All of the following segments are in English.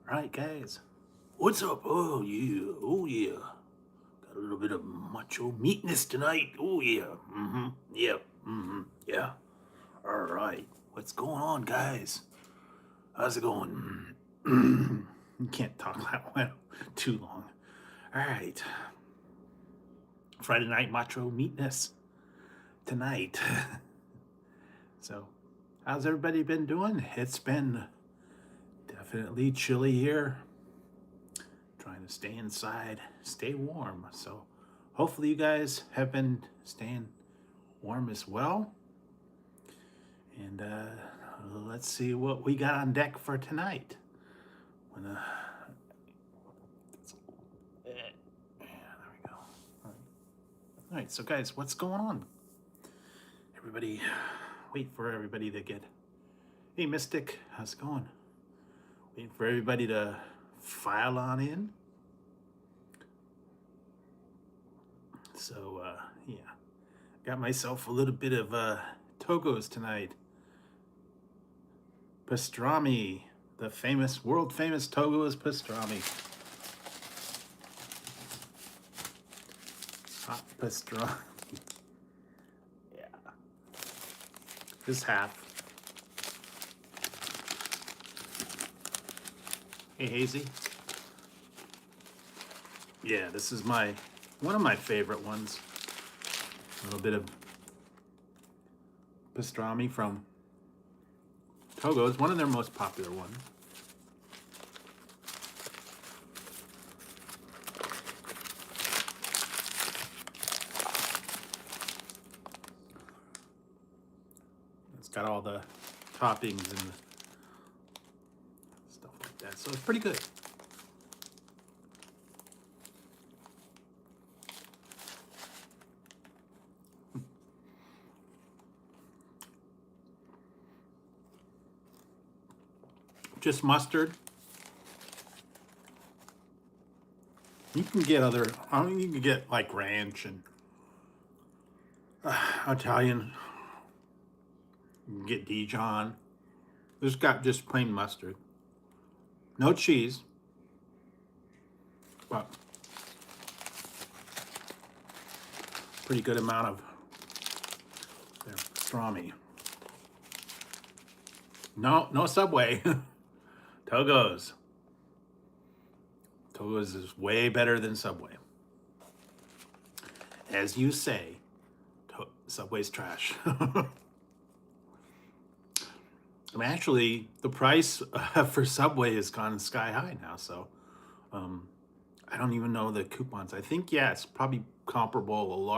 Right, guys. What's up? Oh yeah, oh yeah. Got a little bit of macho meatness tonight. Oh yeah. Yep. Yeah. All right. What's going on, guys? How's it going? You can't talk that way too long. All right. Friday night macho meatness tonight. So, how's everybody been doing? It's been definitely chilly here. Trying to stay inside, stay warm. So hopefully you guys have been staying warm as well. And let's see what we got on deck for tonight. Yeah, there we go. All right, so guys, what's going on? Everybody, wait for everybody to get. Hey, Mystic, how's it going? Waiting for everybody to file on in. So, yeah, got myself a little bit of Togos tonight. Pastrami, the famous, world famous Togos pastrami. Hot pastrami. Yeah. This half. Hey, Hazy. Yeah, this is one of my favorite ones. A little bit of pastrami from Togo's, one of their most popular ones. It's got all the toppings and stuff like that, so it's pretty good. Just mustard. You can get other, I mean, you can get like ranch and Italian. You can get Dijon. This got just plain mustard. No cheese. But pretty good amount of pastrami. No Subway. Togo's. Togo's is way better than Subway. As you say, Subway's trash. I mean, actually, the price for Subway has gone sky high now, so I don't even know the coupons. I think, yeah, it's probably comparable.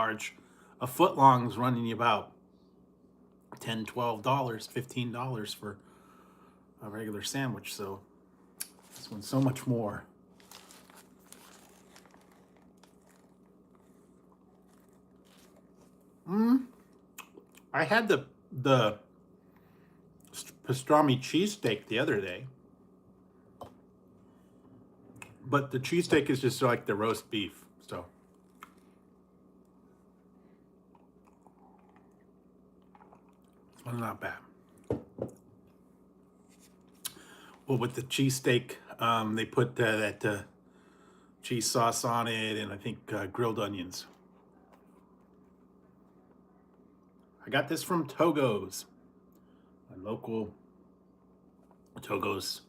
A foot long's running you about $10, $12, $15 for a regular sandwich, so this one's so much more. I had the pastrami cheesesteak the other day, but the cheesesteak is just like the roast beef, so it's not bad. Well, with the cheesesteak, they put that cheese sauce on it, and I think grilled onions. I got this from Togo's, a local Togo's,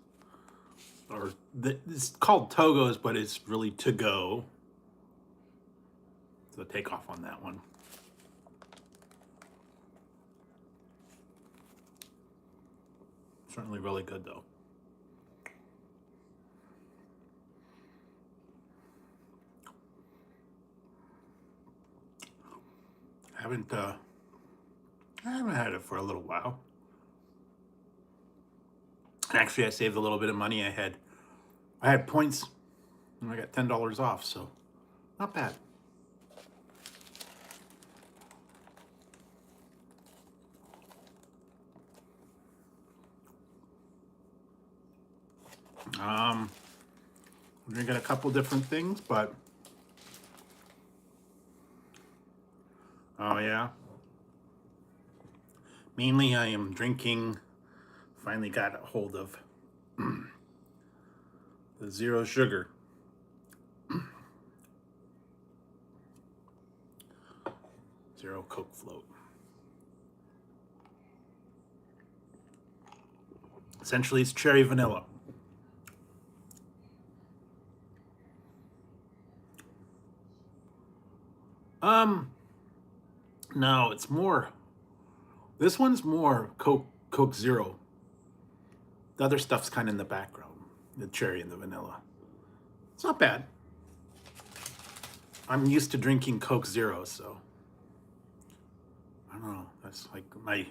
it's called Togo's, but it's really to go. So take off on that one. Certainly really good though. I haven't had it for a little while. Actually, I saved a little bit of money. I had points, and I got $10 off, so not bad. We're gonna get a couple different things, but oh yeah. Mainly, I am drinking. Finally got a hold of zero sugar. Zero Coke float. Essentially, it's cherry vanilla. No, it's more. This one's more Coke Zero. The other stuff's kind of in the background. The cherry and the vanilla. It's not bad. I'm used to drinking Coke Zero, so I don't know. That's like my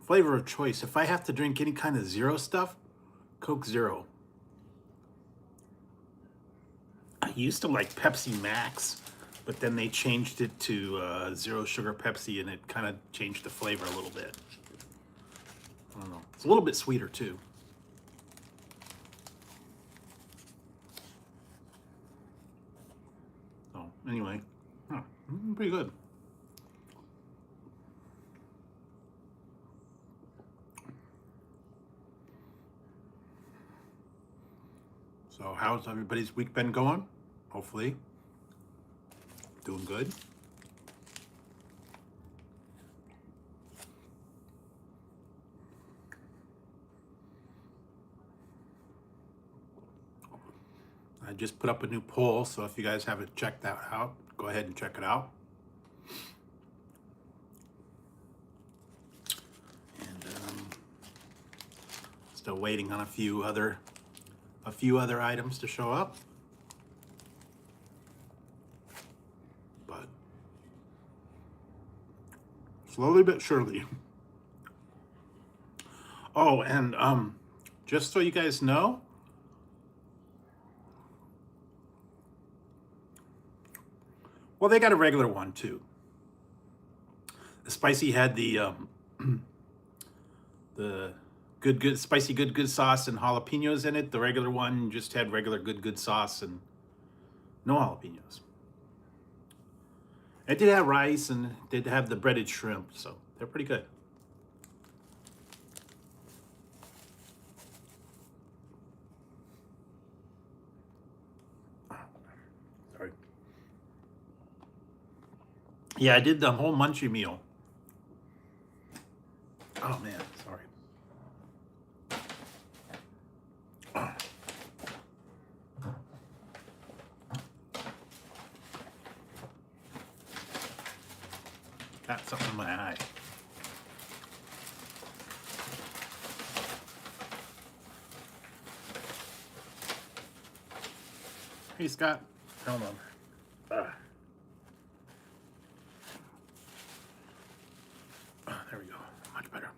flavor of choice. If I have to drink any kind of zero stuff, Coke Zero. I used to like Pepsi Max, but then they changed it to zero sugar Pepsi, and it kind of changed the flavor a little bit. I don't know. It's a little bit sweeter too. So anyway, pretty good. So how's everybody's week been going? Hopefully doing good. I just put up a new poll, so if you guys haven't checked that out, go ahead and check it out. And still waiting on a few other items to show up. But slowly but surely. Oh, and just so you guys know, well, they got a regular one too. The spicy had the good spicy good sauce and jalapenos in it. The regular one just had regular good sauce and no jalapenos. It did have rice and it did have the breaded shrimp, so they're pretty good. Sorry. Yeah, I did the whole munchie meal. Oh man, sorry. Got something in my eye. Hey, Scott. Hold on. There we go. Much better.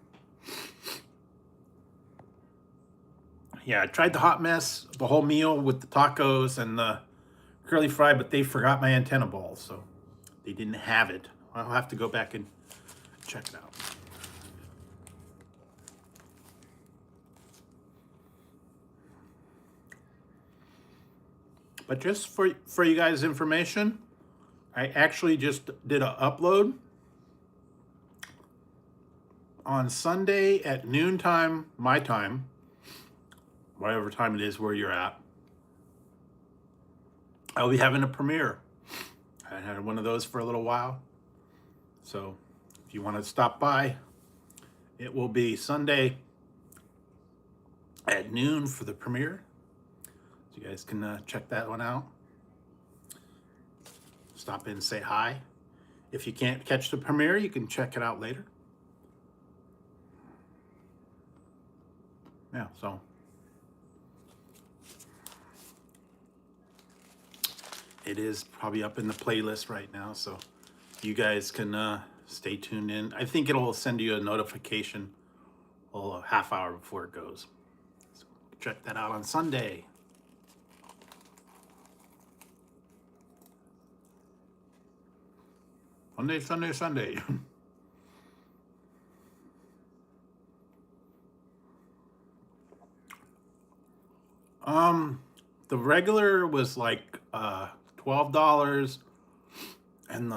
Yeah, I tried the hot mess, the whole meal with the tacos and the curly fry, but they forgot my antenna balls, so they didn't have it. I'll have to go back and check it out. But just for you guys' information, I actually just did an upload on Sunday at noontime, my time, whatever time it is where you're at. I'll be having a premiere. I had one of those for a little while. So if you want to stop by, it will be Sunday at noon for the premiere. So you guys can check that one out. Stop in and say hi. If you can't catch the premiere, you can check it out later. Yeah, so it is probably up in the playlist right now, so you guys can stay tuned in. I think it'll send you a notification a half hour before it goes. So check that out on Sunday. Sunday. The regular was like $12, and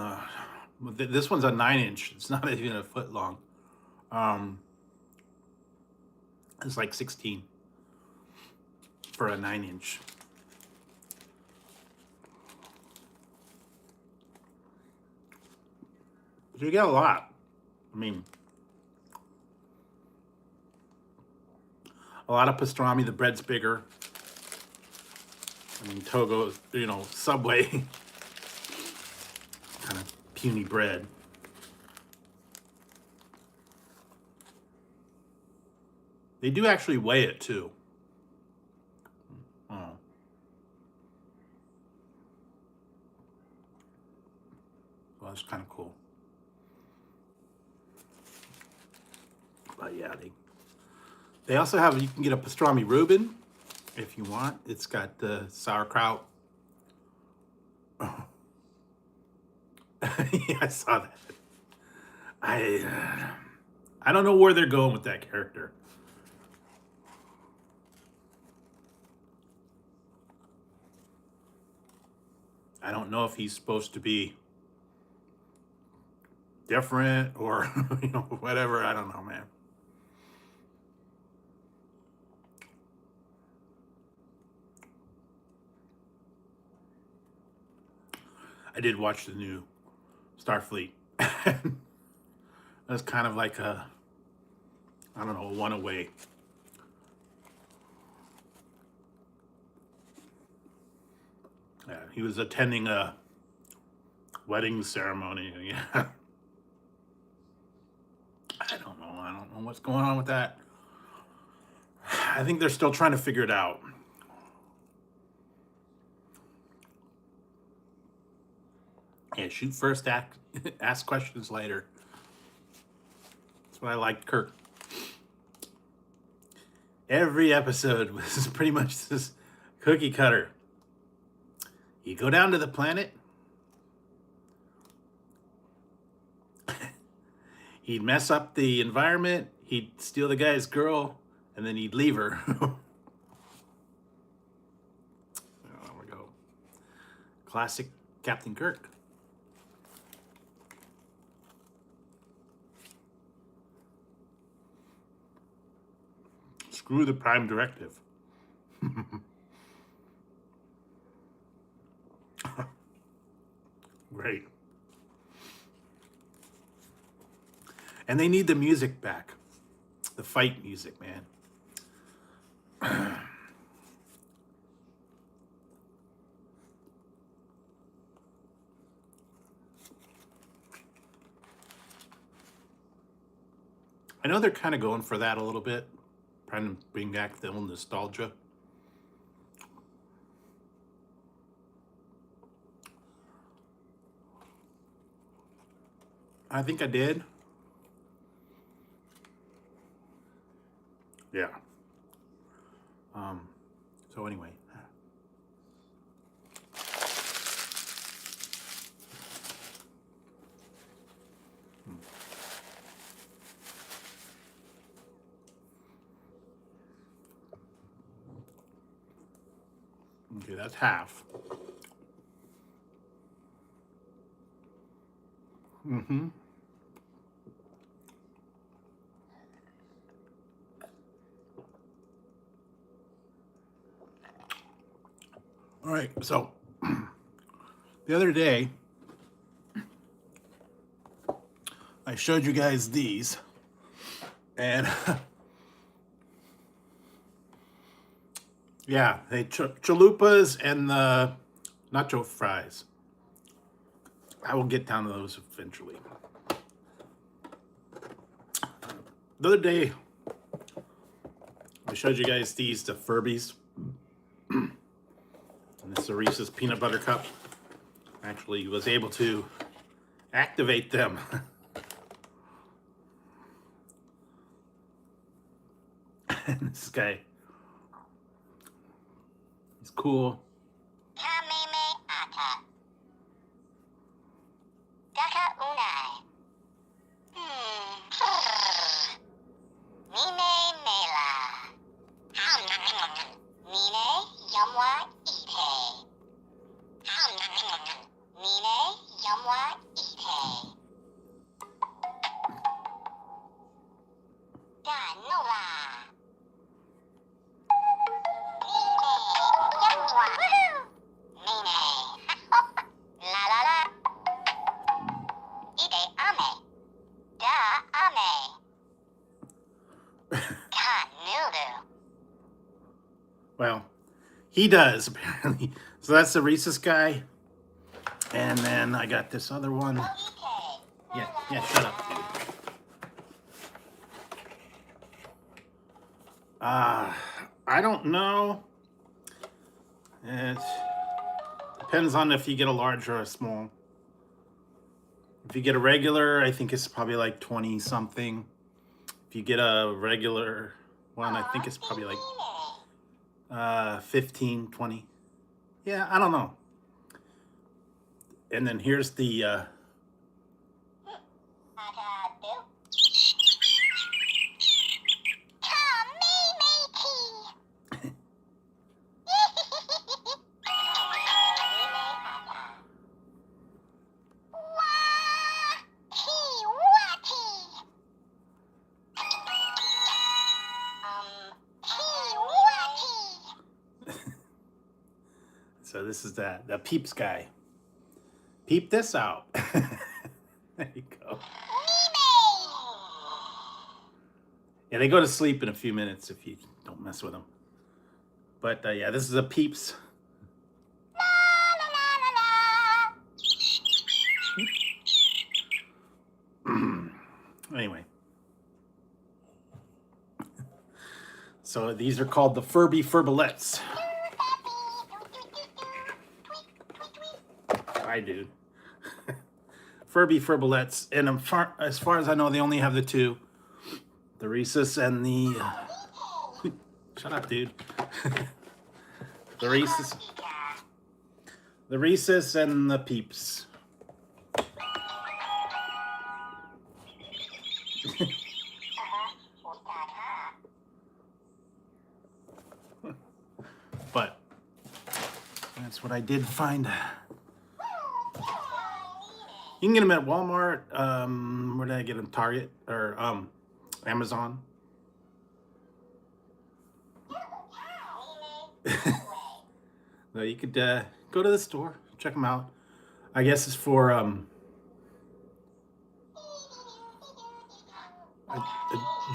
this one's a 9-inch. It's not even a foot long. It's like 16. for a 9-inch. So you get a lot. I mean, a lot of pastrami. The bread's bigger. I mean, Togo, you know, Subway, kind of puny bread. They do actually weigh it too. Oh. Well, that's kind of cool. But yeah, they also have, you can get a pastrami Reuben if you want. It's got the sauerkraut. Oh. Yeah, I saw that. I don't know where they're going with that character. I don't know if he's supposed to be different or you know, whatever. I don't know, man. I did watch the new Starfleet. That's kind of like a, I don't know, one away. Yeah, he was attending a wedding ceremony. Yeah. I don't know what's going on with that. I think they're still trying to figure it out. Yeah, shoot first, ask questions later. That's what I liked Kirk. Every episode was pretty much this cookie cutter. You go down to the planet, he'd mess up the environment, he'd steal the guy's girl, and then he'd leave her. Oh, there we go. Classic Captain Kirk. Screw the Prime Directive. Great. And they need the music back. The fight music, man. I know they're kind of going for that a little bit, trying to bring back the old nostalgia. I think I did. Yeah. So anyway. Okay, that's half. Mm-hmm. All right, so the other day, I showed you guys these, and yeah, they chalupas and the nacho fries. I will get down to those eventually. The other day, I showed you guys these, the Furbies. And this is a Reese's peanut butter cup. Actually was able to activate them. And this guy, he's cool. Well, he does, apparently. So that's the Reese's guy. And then I got this other one. Yeah, shut up, dude. I don't know. It depends on if you get a large or a small. If you get a regular, I think it's probably like 20 something. If you get a regular one, I think it's probably like 15, 20. Yeah, I don't know. And then here's the so this is the Peeps guy. Peep this out. There you go. Yeah, they go to sleep in a few minutes if you don't mess with them. But yeah, this is a Peeps. Anyway. So these are called the Furby Furbalettes. Hi, dude. Furby Furbalettes. And as far as I know, they only have the two. The Reese's and the... Shut up, dude. The Reese's and the Peeps. But that's what I did find. You can get them at Walmart. Where did I get them? Target or Amazon. No, you could go to the store, check them out. I guess it's for a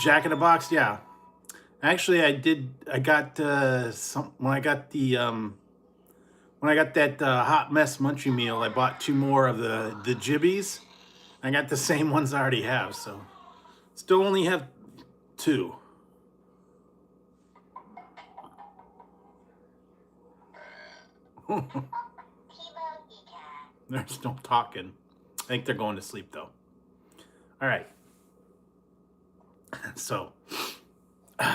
Jack in the Box. Yeah, actually, I got some when I got that hot mess munchie meal. I bought 2 more of the Jibbies. I got the same ones I already have, so still only have 2. They're still talking. I think they're going to sleep though. All right. So, all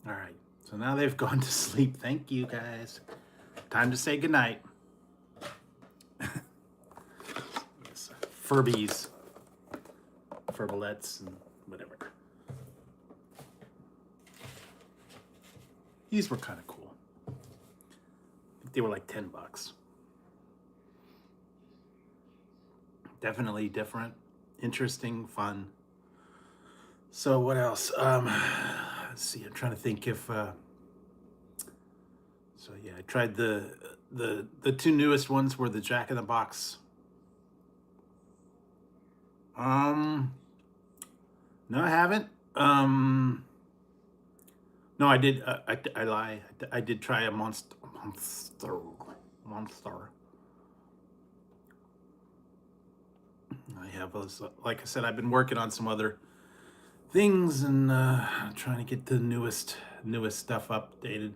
right. So now they've gone to sleep. Thank you, guys. Time to say goodnight. Furbies, Furbalettes, and whatever. These were kind of cool. I think they were like $10. Definitely different, interesting, fun. So what else? Let's see. I'm trying to think if. So yeah, I tried the 2 newest ones were the Jack in the Box. No, I haven't. No, I did. I lie. I did try a monster. I have, like I said, I've been working on some other things and trying to get the newest stuff updated.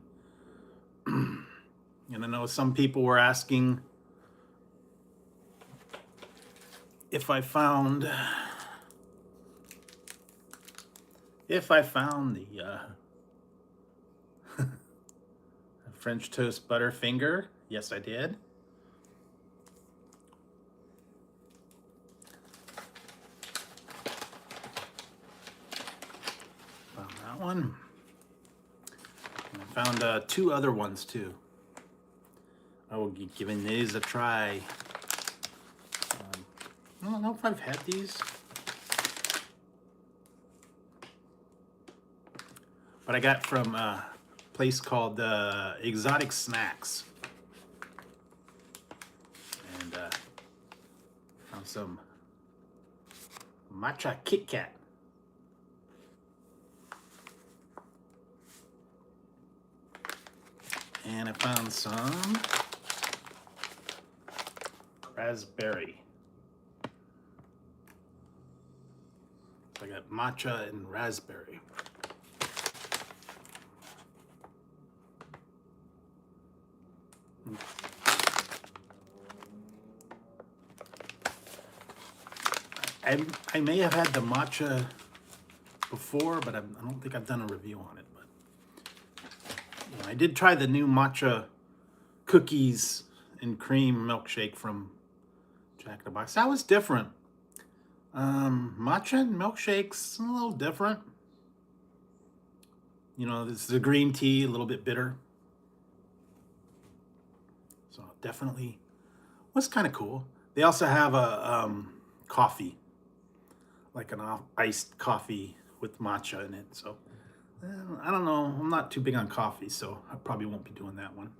And I know some people were asking if I found the French toast Butterfinger. Yes, I did. Found that one. And I found 2 other ones too. I will be giving these a try. I don't know if I've had these. But I got from a place called Exotic Snacks. And found some matcha Kit Kat. And I found some raspberry. I got matcha and raspberry. I may have had the matcha before, but I don't think I've done a review on it. But you know, I did try the new matcha cookies and cream milkshake from Jack in the Box. That was different. Matcha and milkshakes a little different. You know, this is a green tea, a little bit bitter. So definitely was kind of cool. They also have a coffee, like an iced coffee with matcha in it. So I don't know. I'm not too big on coffee, so I probably won't be doing that one.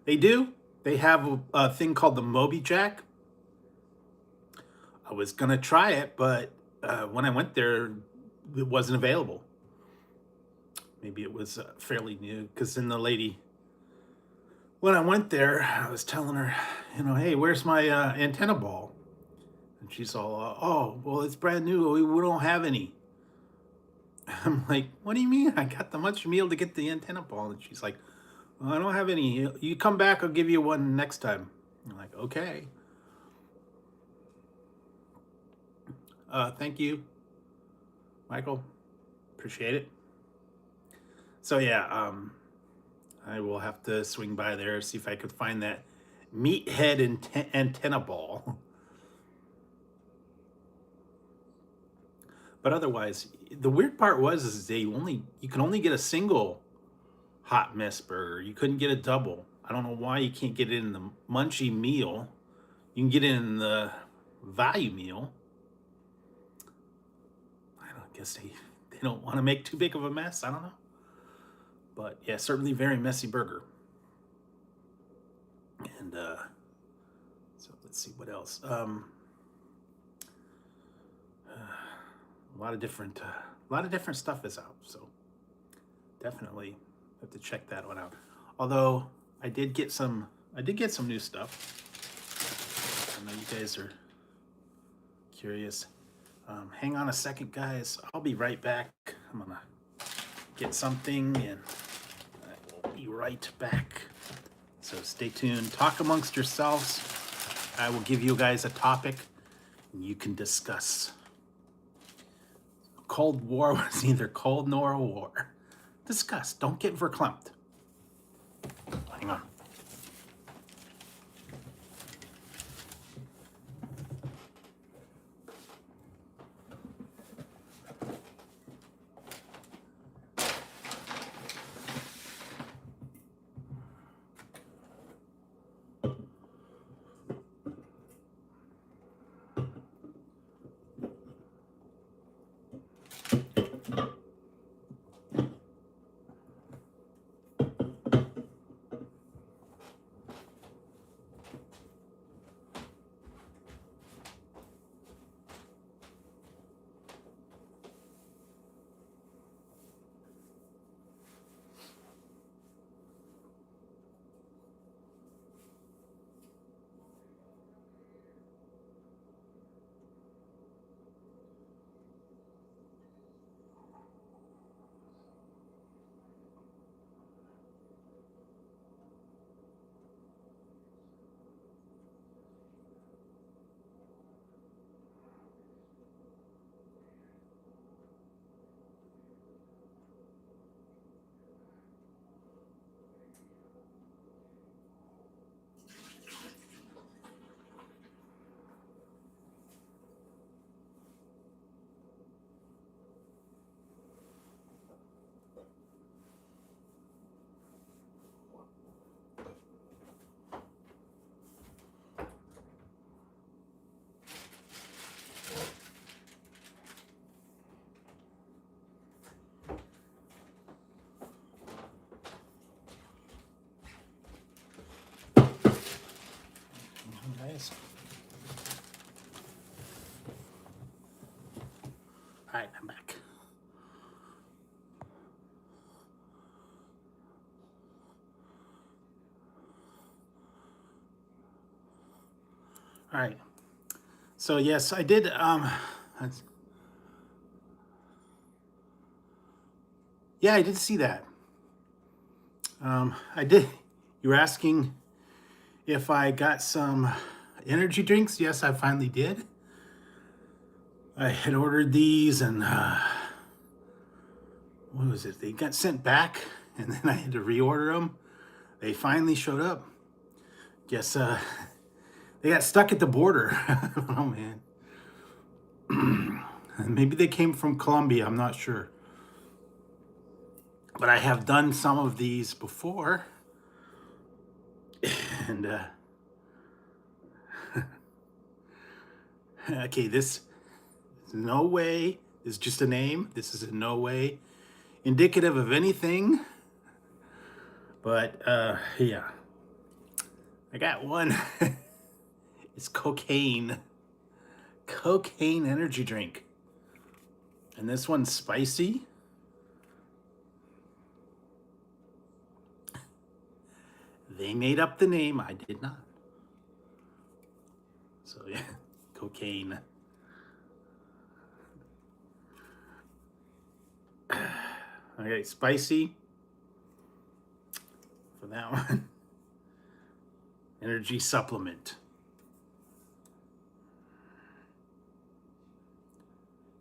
They do. They have a thing called the Moby Jack. I was gonna try it, but when I went there, it wasn't available. Maybe it was fairly new, because then the lady, when I went there, I was telling her, you know, hey, where's my antenna ball? And she's all, oh, well, it's brand new. We don't have any. I'm like, what do you mean? I got the much meal to get the antenna ball. And she's like, well, I don't have any. You come back, I'll give you one next time. I'm like, okay. Thank you, Michael. Appreciate it. So yeah, I will have to swing by there, see if I could find that meathead antenna ball. But otherwise, the weird part is you can only get a single hot mess burger. You couldn't get a double. I don't know why you can't get it in the munchie meal. You can get it in the value meal. I don't guess they don't want to make too big of a mess. I don't know. But yeah, certainly very messy burger. And so let's see what else. A lot of different stuff is out. So definitely have to check that one out. Although I did get some new stuff. I know you guys are curious. Hang on a second, guys. I'll be right back. I'm gonna get something and I will be right back. So stay tuned. Talk amongst yourselves. I will give you guys a topic and you can discuss. Cold War was neither cold nor a war. Discuss. Don't get verklempt. Hang on. right, I'm back. All right. So yes, I did. Yeah, I did see that. I did. You were asking if I got some energy drinks. Yes, I finally did. I had ordered these, and what was it? They got sent back, and then I had to reorder them. They finally showed up. Guess they got stuck at the border. Oh man. Maybe they came from Colombia. I'm not sure. But I have done some of these before, and okay, this is no way is just a name. This is in no way indicative of anything. But yeah, I got one. It's cocaine energy drink, and this one's spicy. They made up the name. I did not. So yeah, cocaine. Okay, spicy for that one. Energy supplement.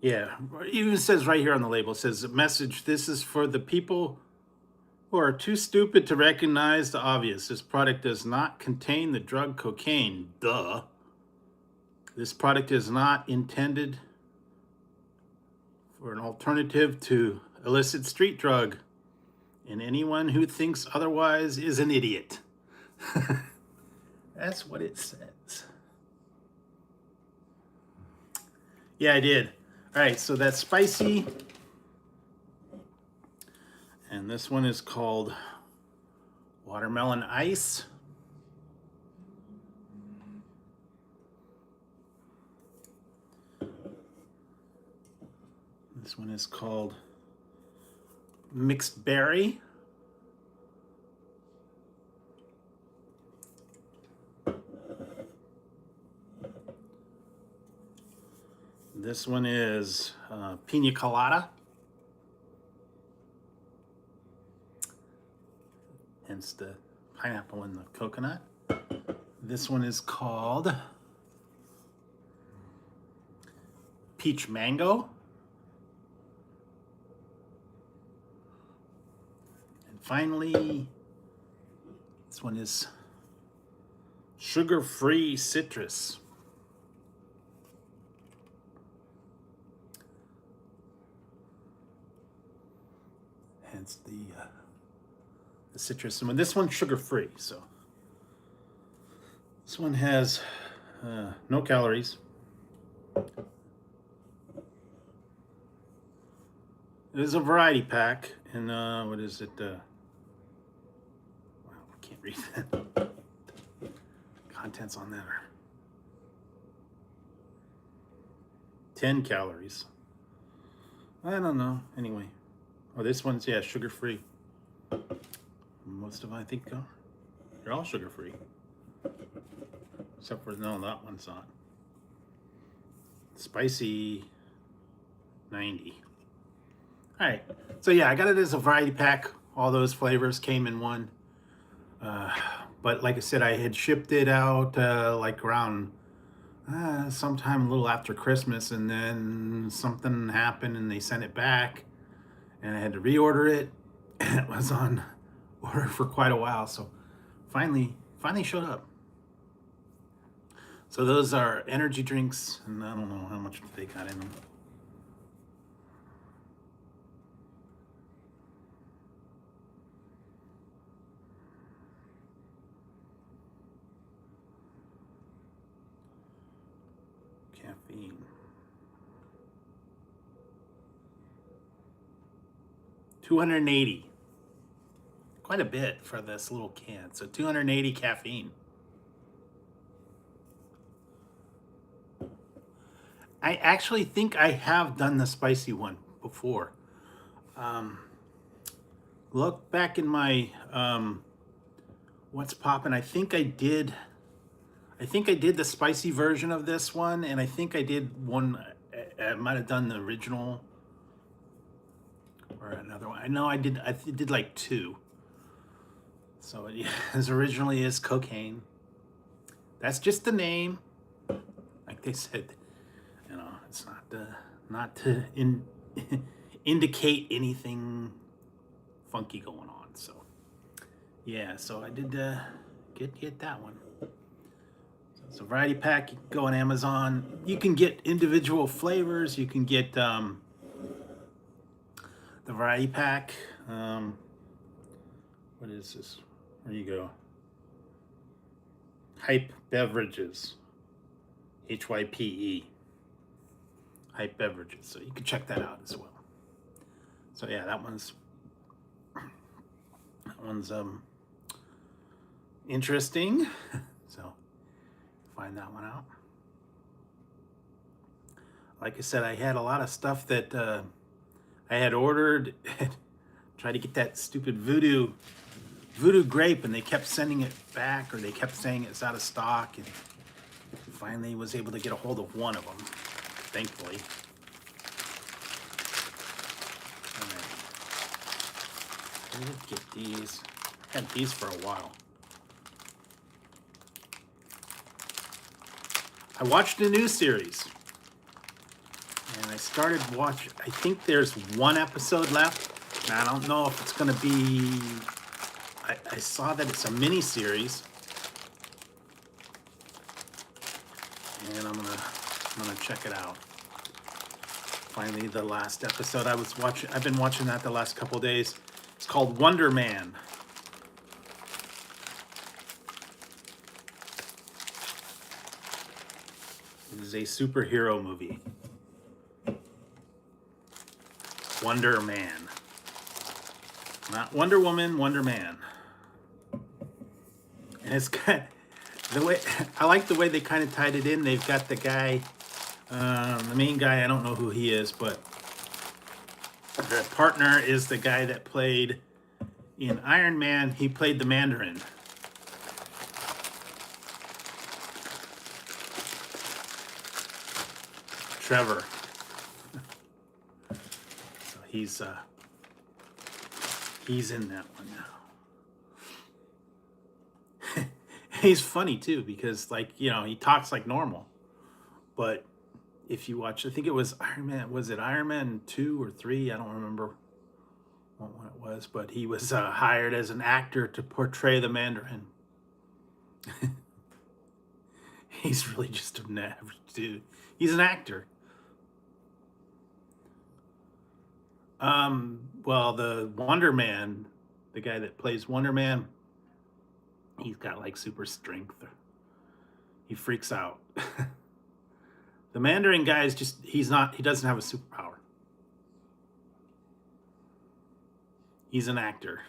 Yeah, it even says right here on the label, it says, message, this is for the people who are too stupid to recognize the obvious. This product does not contain the drug cocaine. Duh. This product is not intended for an alternative to illicit street drug, and anyone who thinks otherwise is an idiot. That's what it says. Yeah, I did. All right, so that's spicy. And this one is called watermelon ice. This one is called mixed berry. This one is pina colada. Hence the pineapple and the coconut. This one is called peach mango. And finally, this one is sugar-free citrus. Hence the citrus. And this one's sugar-free, so this one has no calories. It is a variety pack, and what is it? Wow, I can't read that. Contents on that are 10 calories. I don't know. Anyway, oh, this one's, yeah, sugar-free. Most of them, I think, they're all sugar-free. Except for, no, that one's not. Spicy 90. All right, so yeah, I got it as a variety pack. All those flavors came in one. But like I said, I had shipped it out like around sometime a little after Christmas, and then something happened and they sent it back, and I had to reorder it, and it was on order for quite a while. So finally showed up. So those are energy drinks, and I don't know how much they got in them. Caffeine. 280. Quite a bit for this little can. So 280 caffeine. I actually think I have done the spicy one before. Look back in my what's poppin'. I think I did the spicy version of this one, and I think I did one. I might have done the original or another one. I know I did. Did like two. So yeah, as originally is cocaine. That's just the name. Like they said, you know, it's not to indicate anything funky going on. So yeah, so I did get that one. So variety pack, you can go on Amazon. You can get individual flavors. You can get the variety pack. What is this? Where you go? Hype Beverages. HYPE. Hype Beverages. So you can check that out as well. So yeah, that one's interesting. So find that one out. Like I said, I had a lot of stuff that I had ordered. Tried to get that stupid voodoo grape, and they kept sending it back, or they kept saying it's out of stock, and finally was able to get a hold of one of them, thankfully. All right. I did get these. I had these for a while. I watched a new series, and I started watching. I think there's one episode left. Now, I don't know if it's going to be. I saw that it's a mini series, and I'm gonna check it out. Finally, the last episode I've been watching that the last couple days. It's called Wonder Man. It is a superhero movie. Wonder Man. Not Wonder Woman, Wonder Man. And it's kind of, the way I like the way they kind of tied it in. They've got the guy, the main guy. I don't know who he is, but the partner is the guy that played in Iron Man. He played the Mandarin. Trevor. So he's in that one now. He's funny too, because he talks like normal. But if you watch, I think it was Iron Man, was it Iron Man 2 or 3? I don't remember what one it was, but he was hired as an actor to portray the Mandarin. He's really just an average dude. He's an actor. Well, the Wonder Man, the guy that plays Wonder Man, he's got like super strength. He freaks out. The Mandarin guy is he doesn't have a superpower. He's an actor.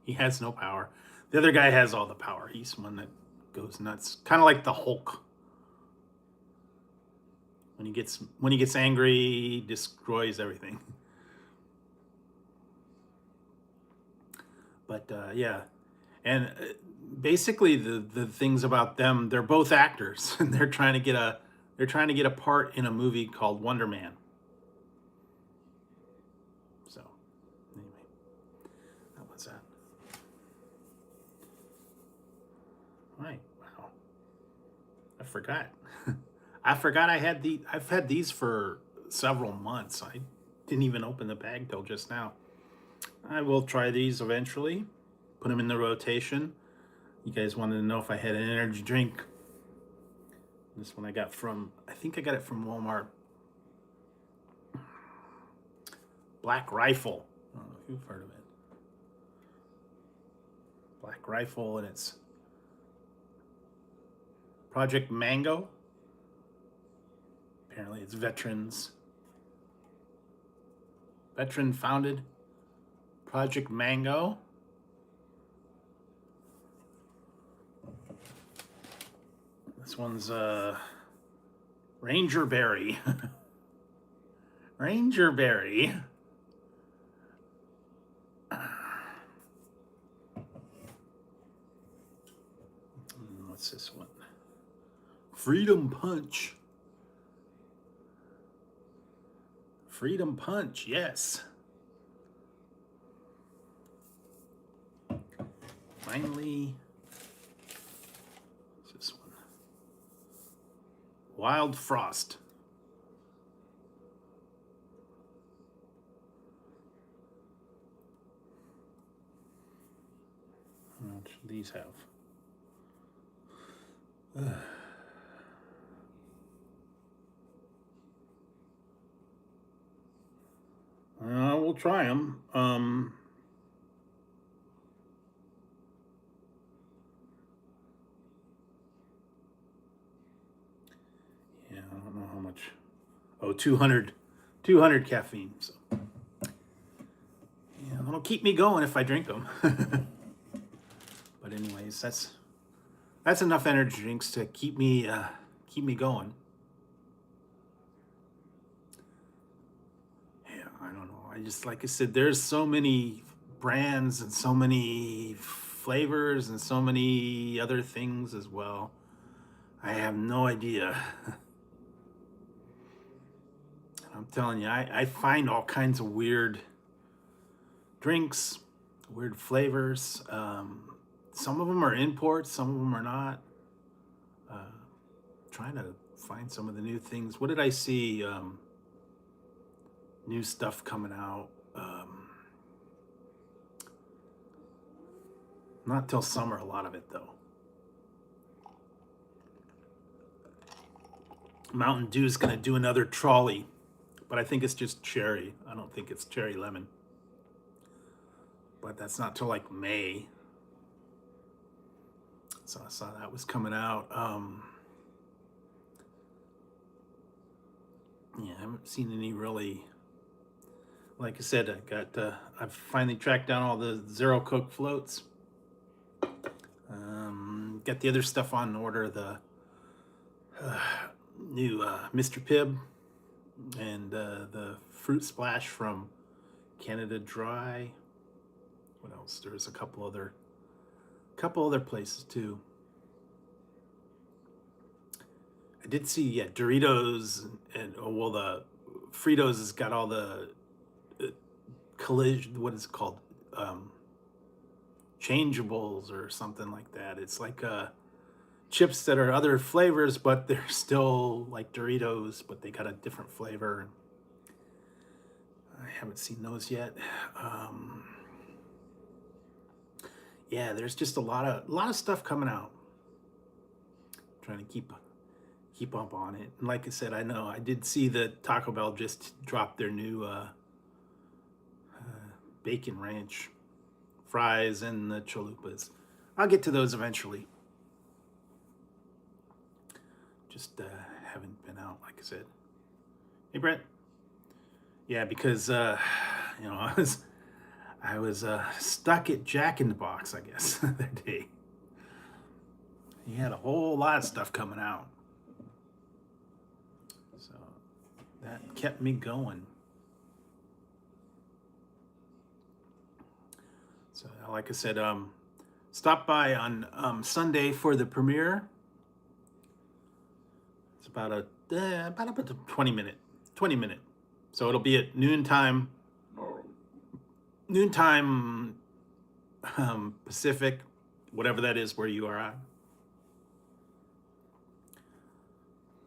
He has no power. The other guy has all the power. He's one that goes nuts. Kind of like the Hulk. When he gets angry, he destroys everything. But yeah, and basically the things about them, they're both actors, and they're trying to get a part in a movie called Wonder Man. So anyway, that was that. All right, wow, I forgot. I've had these for several months. I didn't even open the bag till just now. I will try these eventually. Put them in the rotation. You guys wanted to know if I had an energy drink. This one I got I think I got it from Walmart. Black Rifle. I don't know if you've heard of it. Black Rifle, and it's Project Mango. Apparently it's veteran founded. Project Mango. This one's Ranger Berry. Ranger Berry. What's this one? Freedom Punch. Freedom Punch, yes. Finally, what's this one? Wild Frost. How much do these have? We'll try them. Yeah, I don't know how much. Oh, 200 caffeine. So, yeah, that'll keep me going if I drink them. But anyways, that's enough energy drinks to keep me going. Yeah, I don't know. I just, like I said, there's so many brands and so many flavors and so many other things as well. I have no idea. I'm telling you, I find all kinds of weird drinks, weird flavors. Some of them are imports, some of them are not. Trying to find some of the new things. What did I see? New stuff coming out. Not till summer, a lot of it though. Mountain Dew's gonna do another trolley, but I think it's just cherry. I don't think it's cherry lemon. But that's not till like May. So I saw that was coming out. Yeah, I haven't seen any really. Like I said, I've finally tracked down all the Zero Coke floats. Got the other stuff on order, the new Mr. Pibb and the Fruit Splash from Canada Dry. What else? There's a couple other places too. I did see, yeah, Doritos and well, the Fritos has got all the collision. What is it called? Changeables or something like that. It's like chips that are other flavors, but they're still like Doritos, but they got a different flavor. I haven't seen those yet. Yeah, there's just a lot of stuff coming out. Trying to keep up on it. And like I said, I know I did see that Taco Bell just dropped their new bacon ranch fries and the chalupas. I'll get to those eventually. Just haven't been out, like I said. Hey, Brett. Yeah, because I was stuck at Jack in the Box, I guess, that day. He had a whole lot of stuff coming out, so that kept me going. So, like I said, stop by on Sunday for the premiere. It's about a 20 minute. So it'll be at noontime Pacific, whatever that is where you are at.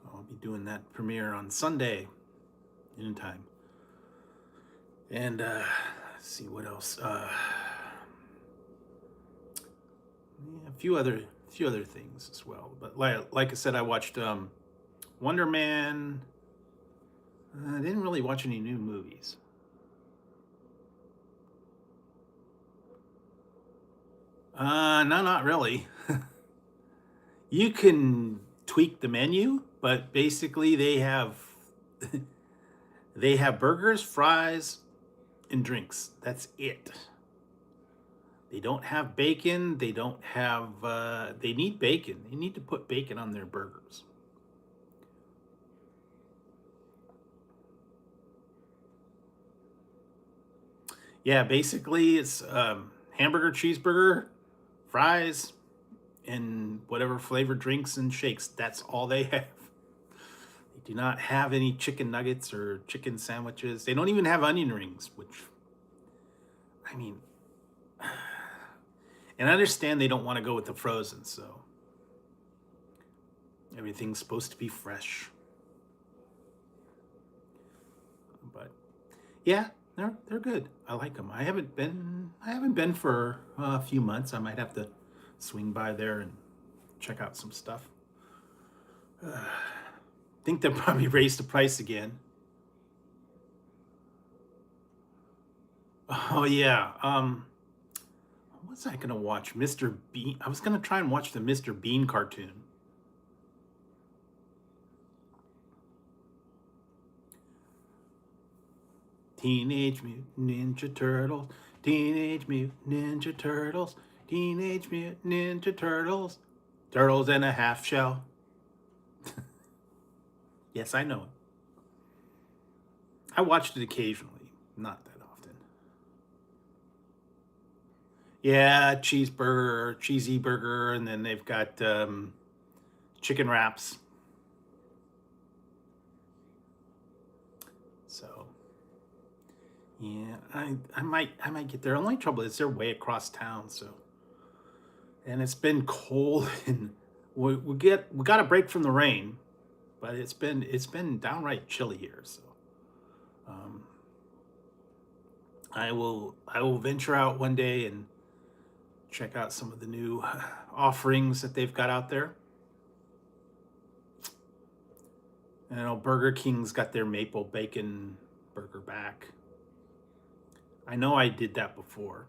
I'll be doing that premiere on Sunday, noontime. And let's see what else. A few other things as well. But like I said, I watched Wonder Man. I didn't really watch any new movies. No, not really. You can tweak the menu, but basically they have burgers, fries, and drinks. That's it. They don't have bacon. They don't have. They need bacon. They need to put bacon on their burgers. Yeah, basically it's hamburger, cheeseburger, fries, and whatever flavored drinks and shakes. That's all they have. They do not have any chicken nuggets or chicken sandwiches. They don't even have onion rings, which, I mean, and I understand they don't want to go with the frozen, so everything's supposed to be fresh. But yeah, they're good. I like them. I haven't been for a few months. I might have to swing by there and check out some stuff. Think they'll probably raise the price again. Oh yeah. What was I gonna watch? Mr. Bean. I was gonna try and watch the Mr. Bean cartoon. Teenage Mutant Ninja Turtles. Teenage Mutant Ninja Turtles. Teenage Mutant Ninja Turtles. Turtles in a half shell. Yes, I know it. I watched it occasionally, not that often. Yeah, cheeseburger, cheesy burger, and then they've got chicken wraps. So yeah, I might get there. Only trouble is they're way across town, so and it's been cold and we got a break from the rain, but it's been downright chilly here. So um, I will venture out one day and check out some of the new offerings that they've got out there. And I know Burger King's got their maple bacon burger back. I know I did that before,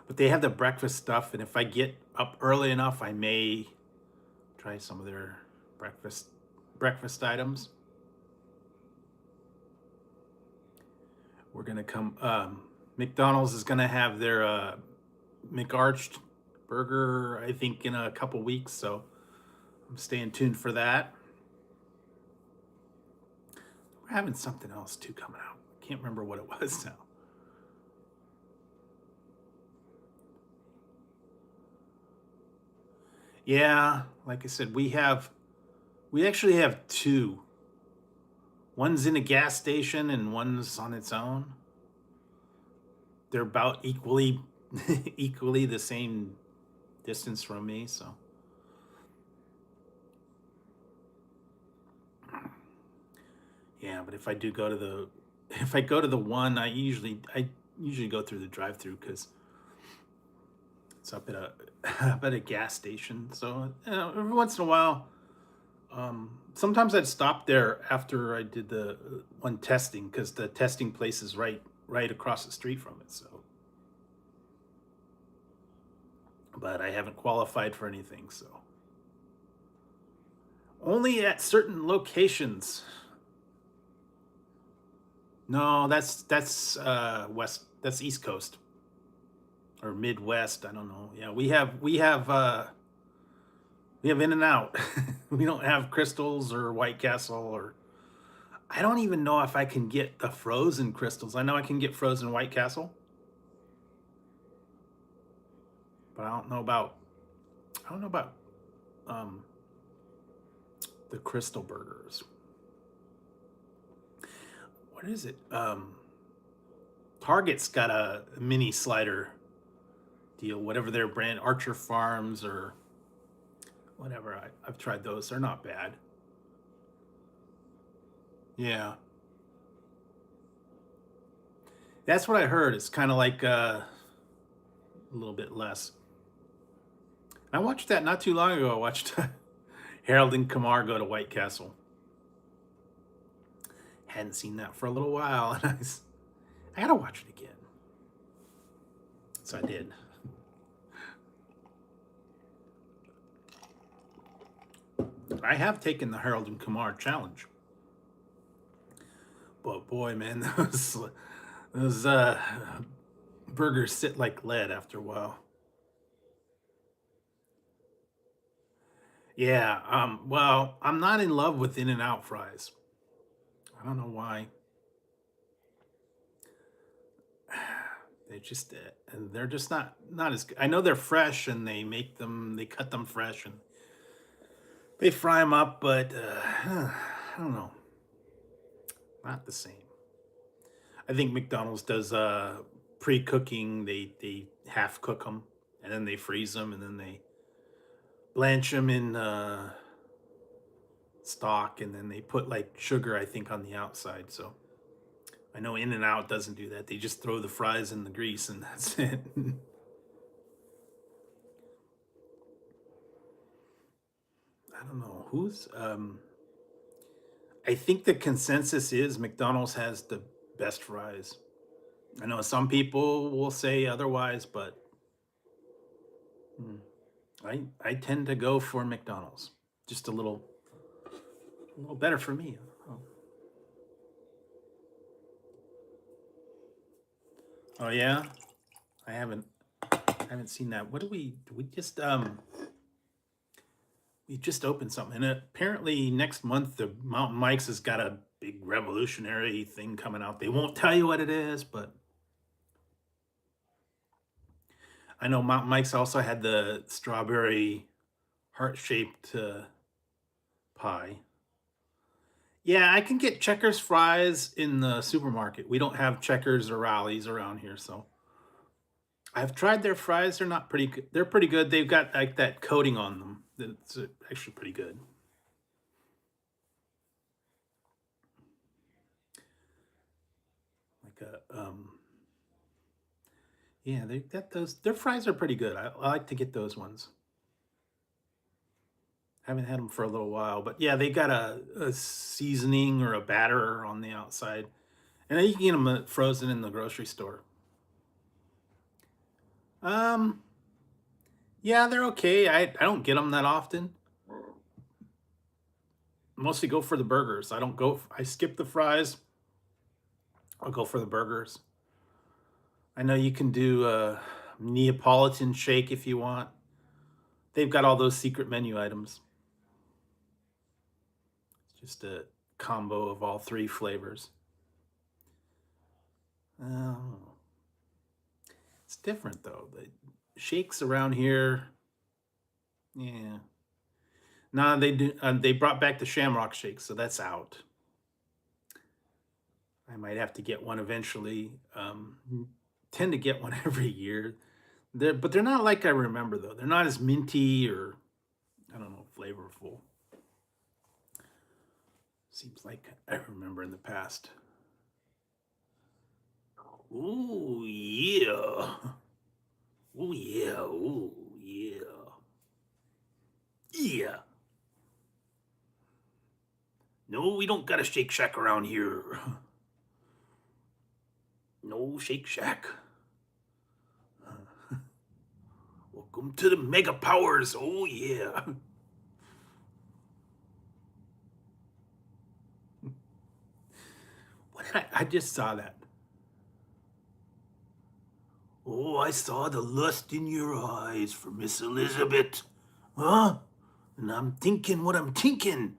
but they have the breakfast stuff, and if I get up early enough, I may try some of their breakfast breakfast items. We're gonna come. McDonald's is gonna have their McArched burger, I think, in a couple weeks. So I'm staying tuned for that. We're having something else too coming out. Can't remember what it was now. Yeah, like I said, we actually have two. One's in a gas station and one's on its own. They're about equally equally the same distance from me, so yeah, but if I do go to the if I go to the one, I usually go through the drive-through because it's up at a up at a gas station. So every once in a while, sometimes I'd stop there after I did the one testing because the testing place is right across the street from it. So, but I haven't qualified for anything. So only at certain locations. No, that's west. That's East Coast or Midwest. I don't know. Yeah, we have In and Out. We don't have Crystals or White Castle or I don't even know if I can get the frozen Crystals. I know I can get frozen White Castle, but I don't know about um the Crystal burgers. What is it? Target's got a mini slider deal, whatever their brand, Archer Farms or whatever. I've tried those. They're not bad. Yeah. That's what I heard. It's kind of like a little bit less. I watched that not too long ago. I watched Harold and Kumar go to White Castle. Hadn't seen that for a little while, and I gotta watch it again. So I did. I have taken the Harold and Kumar challenge, but boy, man, those burgers sit like lead after a while. Yeah. Well, I'm not in love with In and Out fries. I don't know why. and they're just not as good. I know they're fresh and they cut them fresh and they fry them up, but I don't know, not the same. I think McDonald's does pre-cooking. They half cook them and then they freeze them and then they blanch them in stock and then they put like sugar, I think, on the outside. So I know In and Out doesn't do that. They just throw the fries in the grease and that's it. I don't know who's. I think the consensus is McDonald's has the best fries. I know some people will say otherwise, but mm, I tend to go for McDonald's. Just a little better for me. Oh, oh yeah, I haven't seen that. What do we just we just opened something, and apparently next month the Mountain Mike's has got a big revolutionary thing coming out. They won't tell you what it is, but I know Mountain Mike's also had the strawberry heart-shaped pie. Yeah, I can get Checkers fries in the supermarket. We don't have Checkers or Rallies around here, so I've tried their fries. They're not pretty good. They're pretty good. They've got like that coating on them. That's actually pretty good. Like a yeah, they got those. Their fries are pretty good. I like to get those ones. Haven't had them for a little while, but yeah, they got a seasoning or a batter on the outside, and then you can get them frozen in the grocery store. Um, yeah, they're okay. I don't get them that often. Mostly go for the burgers. I don't go. I skip the fries. I'll go for the burgers. I know you can do a Neapolitan shake if you want. They've got all those secret menu items. It's just a combo of all three flavors. Oh, it's different though. The shakes around here, yeah. Nah, they do. They brought back the Shamrock Shake, so that's out. I might have to get one eventually. Tend to get one every year. But they're not like I remember though. They're not as minty or I don't know, flavorful. Seems like I remember in the past. Ooh yeah. Ooh yeah. Ooh yeah. Yeah. No, we don't got a Shake Shack around here. No Shake Shack. Welcome to the Mega Powers. Oh yeah. What did I just saw that. Oh, I saw the lust in your eyes for Miss Elizabeth. Huh? And I'm thinking what I'm thinking.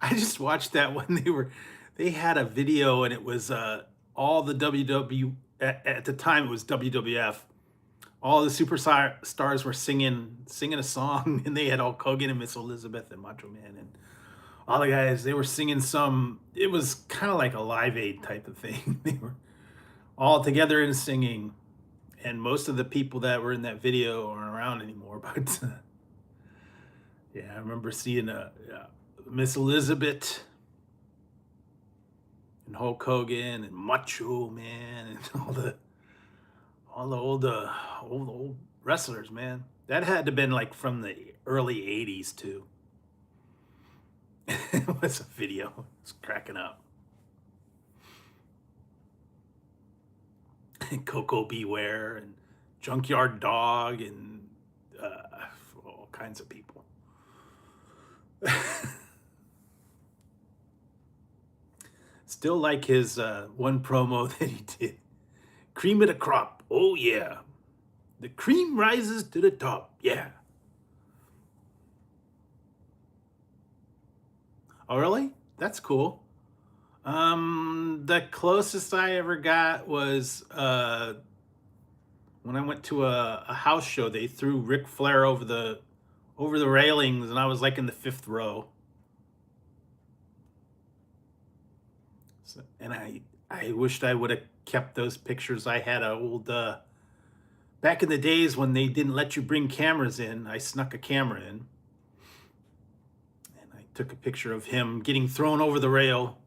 I just watched that when they had a video and it was all the at the time it was WWF. All the superstars were singing a song and they had Hulk Hogan and Miss Elizabeth and Macho Man and all the guys, they were singing some, it was kind of like a Live Aid type of thing. They were all together and singing. And most of the people that were in that video aren't around anymore, but yeah, I remember seeing Miss Elizabeth and Hulk Hogan and Macho Man and all the old wrestlers, man. That had to have been like from the early 80s too. It was a video. It's cracking up. And Coco Beware and Junkyard Dog and all kinds of people. Still like his one promo that he did. Cream of the crop. Oh yeah. The cream rises to the top. Yeah. Oh really? That's cool. The closest I ever got was when I went to a house show. They threw Ric Flair over the railings, and I was like in the fifth row. So, and I wished I would have kept those pictures. I had a old back in the days when they didn't let you bring cameras in. I snuck a camera in, and I took a picture of him getting thrown over the rail.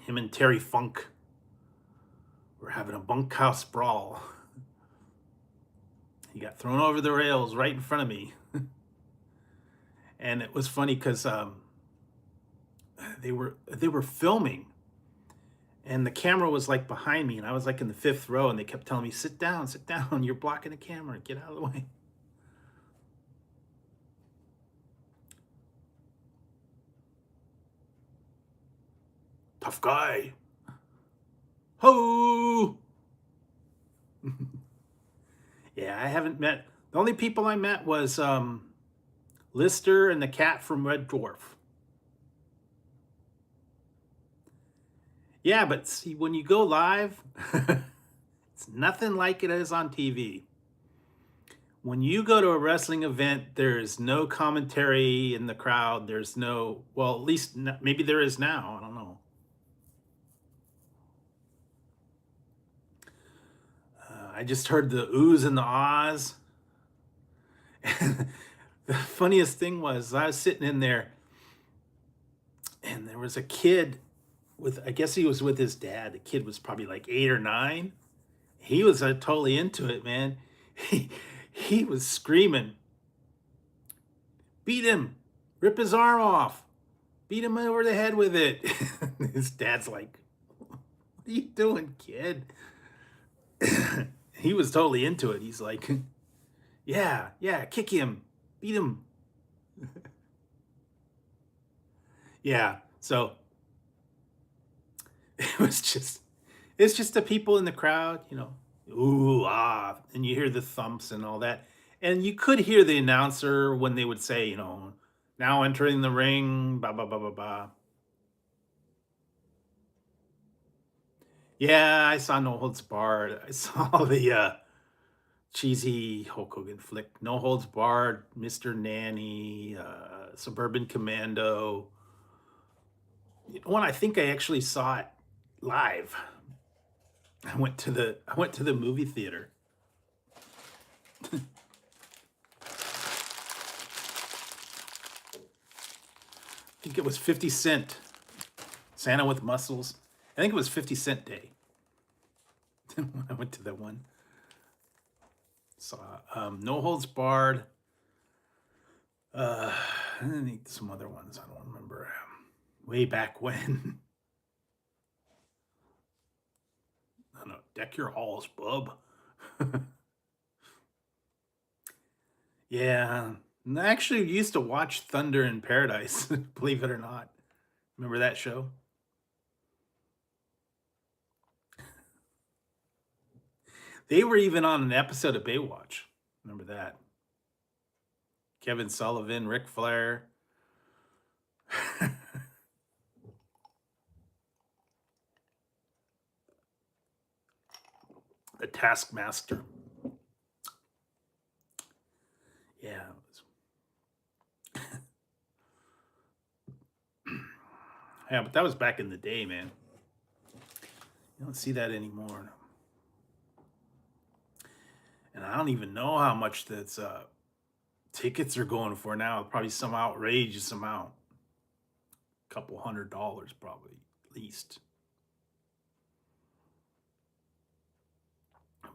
Him and Terry Funk were having a bunkhouse brawl. He got thrown over the rails right in front of me. And it was funny because they were filming, and the camera was like behind me, and I was like in the fifth row, and they kept telling me, sit down, you're blocking the camera, get out of the way. Tough guy. Ho! Yeah, I haven't met, the only people I met was Lister and the cat from Red Dwarf. Yeah, but see, when you go live, it's nothing like it is on TV. When you go to a wrestling event, there's no commentary in the crowd. There's no, well, at least maybe there is now. I don't know. I just heard the oohs and the ahs. The funniest thing was I was sitting in there, and there was a kid with, I guess he was with his dad. The kid was probably like 8 or 9. He was totally into it, man. He, he was screaming, beat him, rip his arm off, beat him over the head with it. His dad's like, what are you doing, kid? He was totally into it. He's like, yeah, kick him, beat him. Yeah, so it was just, it's just the people in the crowd, ooh, ah, and you hear the thumps and all that. And you could hear the announcer when they would say, now entering the ring, blah, blah, blah, blah, blah. Yeah, I saw No Holds Barred. I saw the cheesy Hulk Hogan flick, No Holds Barred, Mr. Nanny, Suburban Commando. One, I think I actually saw it live. I went to the movie theater. I think it was 50 Cent, Santa with Muscles. I think it was 50 Cent Day. When I went to that one. Saw No Holds Barred. I think some other ones. I don't remember. Way back when. I don't know. Deck your halls, bub. Yeah. And I actually used to watch Thunder in Paradise, believe it or not. Remember that show? They were even on an episode of Baywatch. Remember that? Kevin Sullivan, Ric Flair. The Taskmaster. Yeah. Yeah, but that was back in the day, man. You don't see that anymore. And I don't even know how much that's tickets are going for now. Probably some outrageous amount. Couple $100 probably, at least.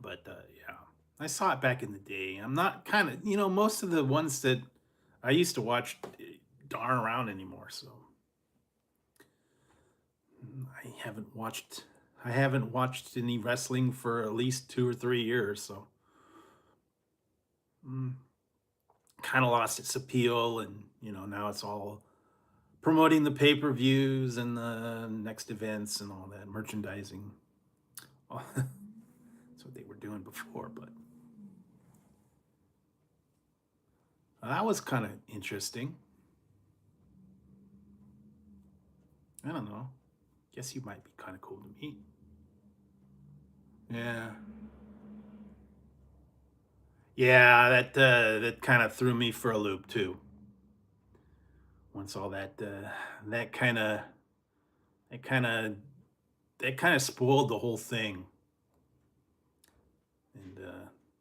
But yeah, I saw it back in the day. I'm not kind of, most of the ones that I used to watch aren't around anymore. So I haven't watched any wrestling for at least 2 or 3 years. So kind of lost its appeal, and now it's all promoting the pay-per-views and the next events and all that merchandising. Well, that's what they were doing before, but That was kind of interesting. I don't know. Guess you might be kind of cool to meet. Yeah. Yeah, that kind of threw me for a loop too. Once all that kind of that kind of that kind of spoiled the whole thing. And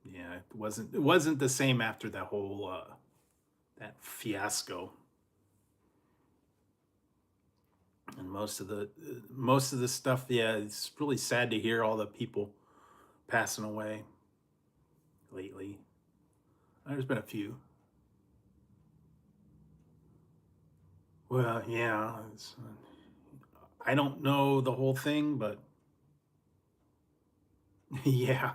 yeah, it wasn't the same after that whole that fiasco. And most of the stuff, yeah, it's really sad to hear all the people passing away lately. There's been a few. Well, yeah, I don't know the whole thing, but yeah.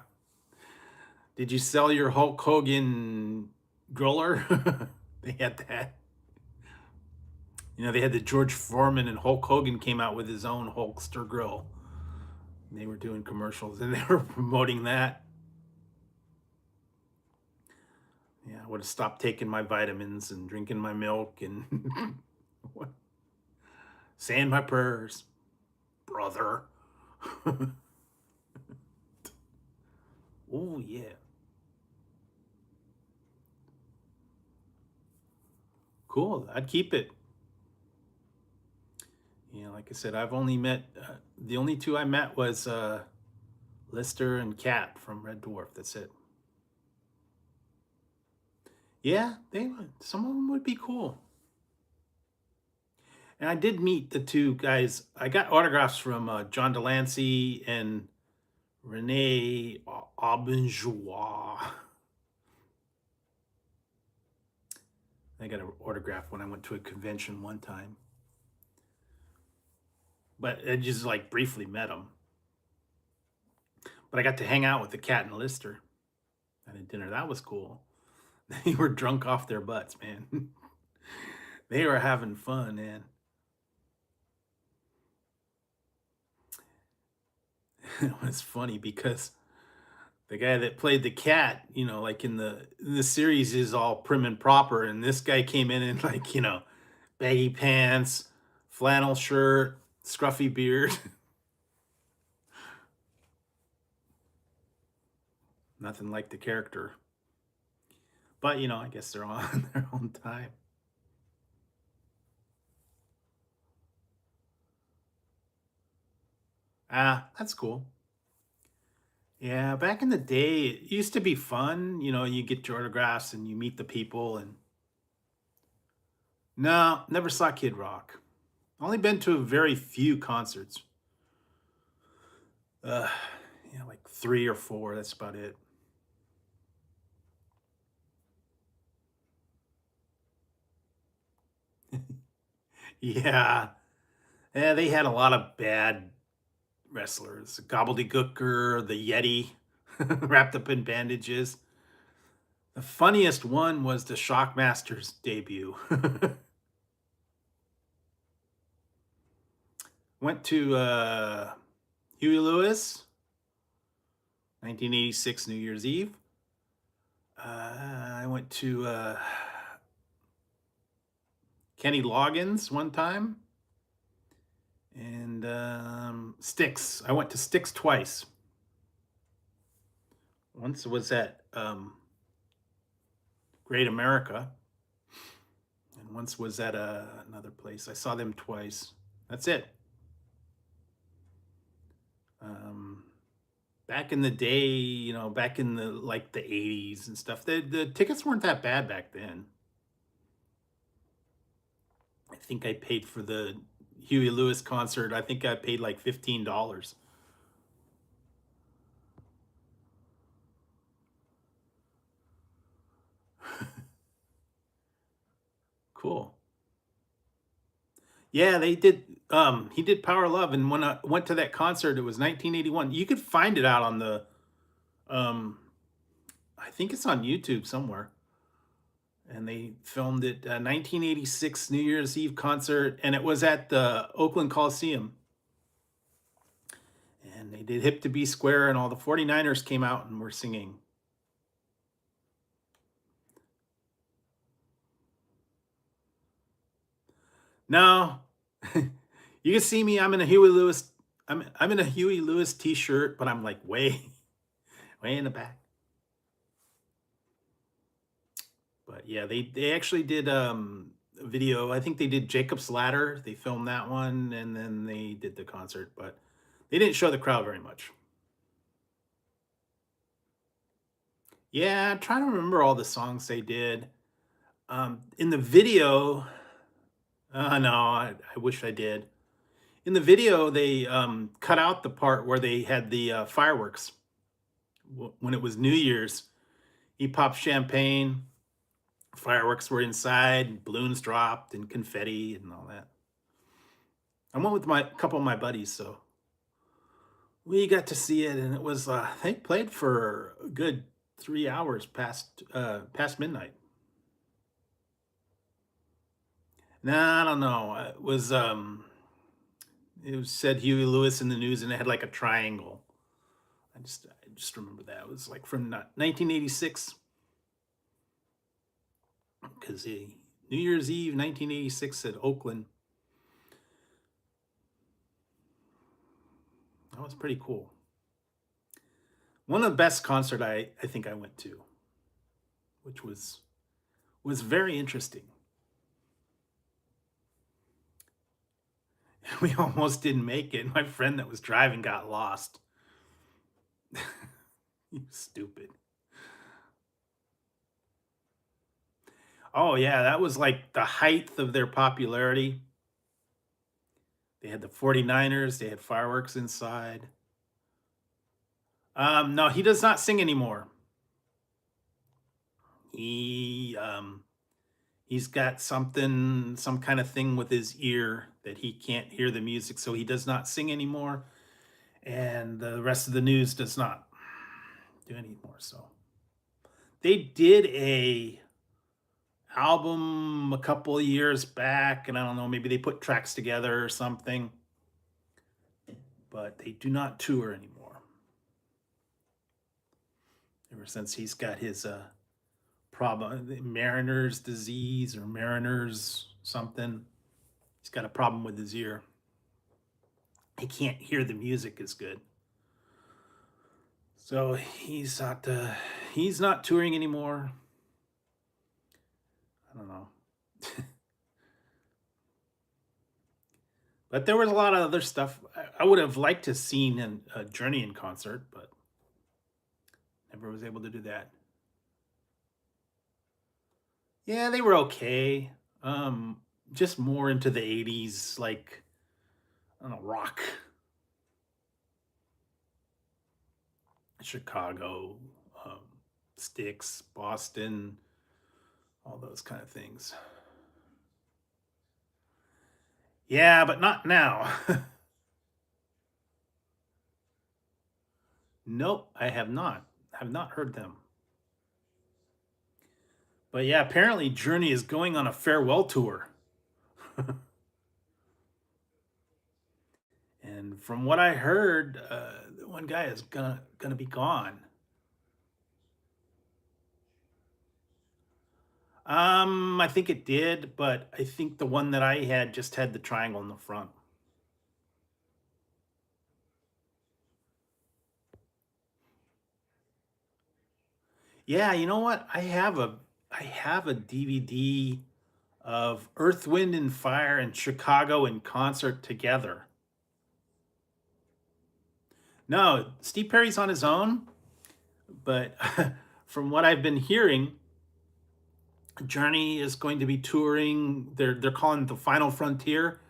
Did you sell your Hulk Hogan griller? They had that. They had the George Foreman, and Hulk Hogan came out with his own Hulkster grill. And they were doing commercials and they were promoting that. Yeah, I would have stopped taking my vitamins and drinking my milk and saying my prayers, brother. Oh, yeah. Cool. I'd keep it. Yeah, like I said, I've only met, the only two I met was Lister and Cat from Red Dwarf. That's it. Yeah, some of them would be cool. And I did meet the two guys. I got autographs from John Delancey and Rene Aubenjois. I got an autograph when I went to a convention one time. But I just like briefly met them. But I got to hang out with the Cat and Lister at a dinner. That was cool. They were drunk off their butts, man. They were having fun, man. It was funny because the guy that played the cat, like in the series is all prim and proper, and this guy came in like, baggy pants, flannel shirt, scruffy beard. Nothing like the character. But I guess they're on their own time. Ah, that's cool. Yeah, back in the day, it used to be fun. You get your autographs and you meet the people. And no, never saw Kid Rock. Only been to a very few concerts. Uh, yeah, like three or four. That's about it. Yeah, yeah, they had a lot of bad wrestlers. Gobbledygooker, the Yeti, wrapped up in bandages. The funniest one was the Shockmaster's debut. Went to Huey Lewis, 1986 New Year's Eve. I went to Kenny Loggins one time, and Styx. I went to Styx twice. Once was at Great America, and once was at another place. I saw them twice. That's it. Um, Back in the day, back in the 80s and stuff, the tickets weren't that bad back then. I think I paid for the Huey Lewis concert. I think I paid like $15. Cool. Yeah, they did. He did Power of Love, and when I went to that concert, it was 1981. You could find it out on the. Um, I think it's on YouTube somewhere. And they filmed it 1986 New Year's Eve concert, and it was at the Oakland Coliseum. And they did Hip to Be Square, and all the 49ers came out and were singing. No. You can see me, I'm in a Huey Lewis I'm in a Huey Lewis t-shirt, but I'm like way way in the back. But yeah, they actually did a video. I think they did Jacob's Ladder. They filmed that one and then they did the concert, but they didn't show the crowd very much. Yeah, I'm trying to remember all the songs they did. In the video, no, I wish I did. In the video, they cut out the part where they had the fireworks when it was New Year's. He popped champagne, fireworks were inside, balloons dropped, and confetti and all that. I went with my couple of my buddies, so we got to see it, and it was they played for a good 3 hours past midnight. Nah, I don't know. It was said Huey Lewis in the news, and it had like a triangle. I just remember that it was like from 1986 because New Year's Eve 1986 at Oakland. That was pretty cool. One of the best concert I think I went to, which was very interesting. We almost didn't make it. My friend that was driving got lost. You stupid. Oh yeah, that was like the height of their popularity. They had the 49ers, they had fireworks inside. No, he does not sing anymore. He he's got some kind of thing with his ear that he can't hear the music, so he does not sing anymore, and the rest of the news does not do anymore. So they did a album a couple of years back, and I don't know, maybe they put tracks together or something, but they do not tour anymore. Ever since he's got his problem, Mariner's disease or Mariner's something. He's got a problem with his ear. He can't hear the music as good. So he's not touring anymore. I don't know. But there was a lot of other stuff. I would have liked to have seen a Journey in concert, but never was able to do that. Yeah, they were okay. Just more into the 80s, like I don't know, rock. Chicago, um, Styx, Boston, all those kind of things. Yeah, but not now. Nope, I have not. Have not heard them. But yeah, apparently Journey is going on a farewell tour. And from what I heard, one guy is gonna be gone. I think it did, but I think the one that I had just had the triangle in the front. Yeah, you know what? I have a DVD of Earth, Wind, and Fire and Chicago in concert together. No, Steve Perry's on his own, but from what I've been hearing, Journey is going to be touring. They're calling it the Final Frontier.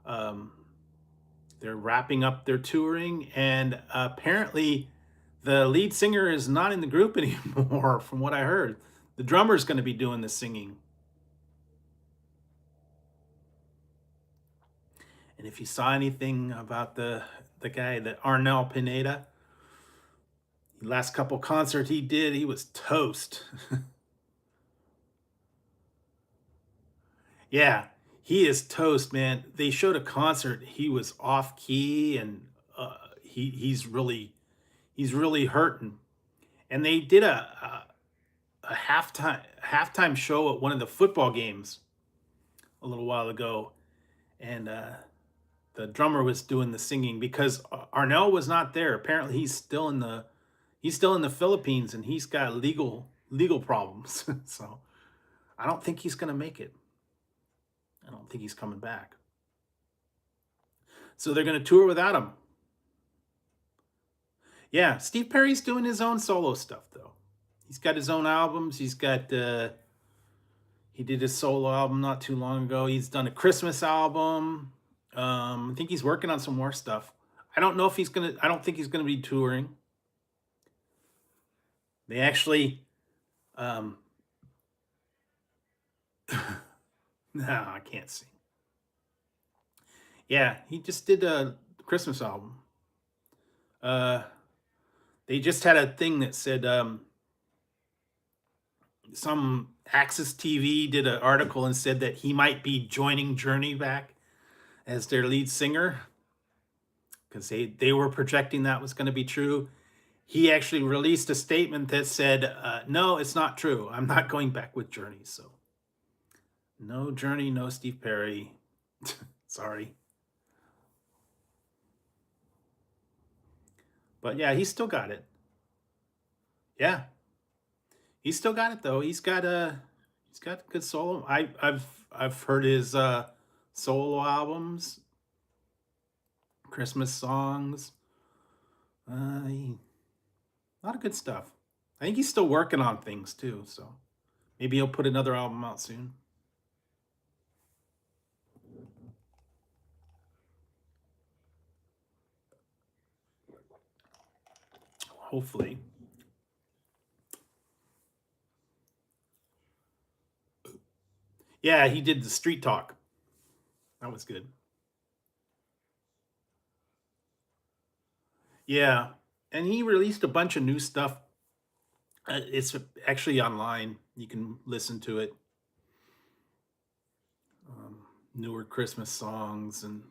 Um, they're wrapping up their touring, and apparently, the lead singer is not in the group anymore. From what I heard, the drummer is going to be doing the singing. And if you saw anything about the guy, the Arnel Pineda, the last couple concerts he did, he was toast. Yeah, he is toast, man. They showed a concert. He was off key, and he's really hurting. And they did a halftime show at one of the football games a little while ago, and the drummer was doing the singing because Arnell was not there. Apparently, he's still in the Philippines, and he's got legal problems. So I don't think he's gonna make it. I don't think he's coming back. So they're gonna tour without him. Yeah, Steve Perry's doing his own solo stuff though. He's got his own albums. He did his solo album not too long ago. He's done a Christmas album. I think he's working on some more stuff. I don't know if he's gonna. I don't think he's gonna be touring. They actually, um, no, I can't sing. Yeah, he just did a Christmas album. Uh, they just had a thing that said some Axis TV did an article and said that he might be joining Journey back as their lead singer because they were projecting that was going to be true. He actually released a statement that said, "No, it's not true. I'm not going back with Journey." So, no Journey, no Steve Perry. Sorry, but yeah, he's still got it. Yeah, he's still got it though. He's got good solo. I've heard his solo albums, Christmas songs. A lot of good stuff. I think he's still working on things too, so maybe he'll put another album out soon. Hopefully. Yeah, he did the Street Talk. That was good. Yeah, and he released a bunch of new stuff. It's actually online. You can listen to it. Um, Newer Christmas songs and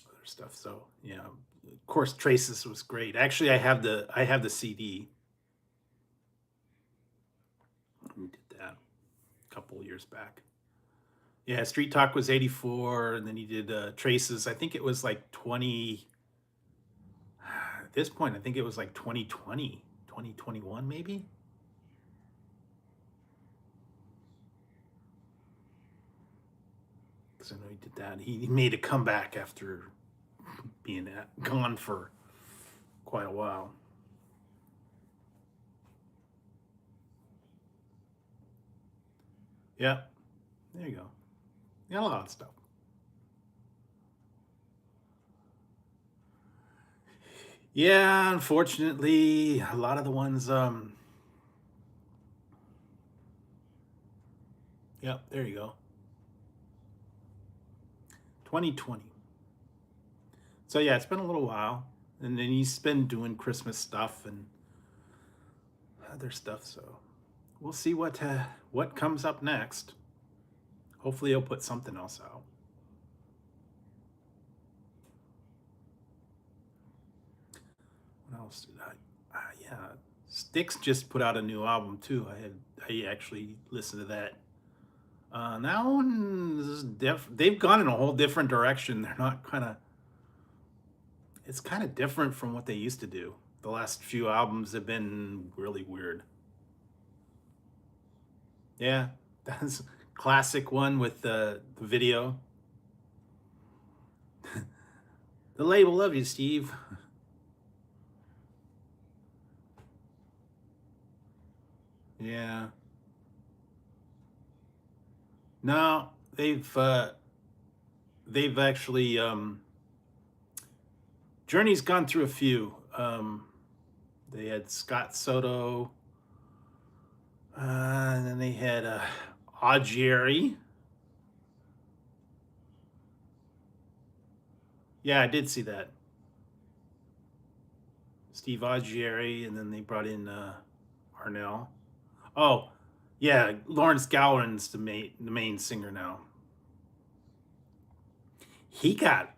other stuff. So yeah, of course, Traces was great. Actually, I have the CD. We did that a couple years back. Yeah, Street Talk was 84, and then he did Traces. I think it was like 20. At this point, I think it was like 2020, 2021, maybe. Because I know he did that. He made a comeback after being gone for quite a while. Yeah, there you go. Yeah, a lot of stuff. Yeah, unfortunately, a lot of the ones. Yeah, there you go. 2020. So yeah, it's been a little while, and then he's been doing Christmas stuff and other stuff. So we'll see what comes up next. Hopefully, he'll put something else out. What else did I? Yeah, Styx just put out a new album too. I actually listened to that. That one is they've gone in a whole different direction. They're not kind of. It's kind of different from what they used to do. The last few albums have been really weird. Yeah, that's a classic one with the video. The label love you, Steve. Yeah. No, they've actually Journey's gone through a few. They had Scott Soto, and then they had Augeri. Yeah, I did see that. Steve Augeri, and then they brought in Arnell. Oh, yeah, Lawrence Gowron's the main singer now. He got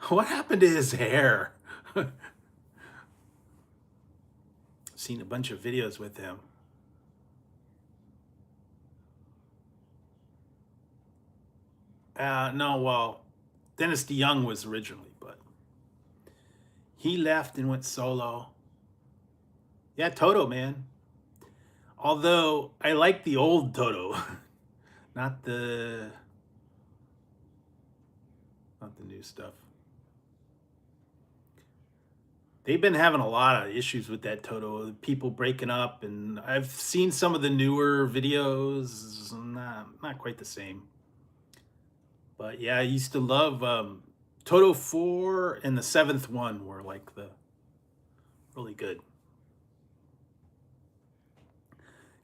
what happened to his hair? Seen a bunch of videos with him. No, well, Dennis DeYoung was originally, but he left and went solo. Yeah, Toto, man. Although I like the old Toto, not the not the new stuff. They've been having a lot of issues with that Toto, people breaking up, and I've seen some of the newer videos. Not quite the same. But yeah, I used to love Toto 4 and the seventh one were like the really good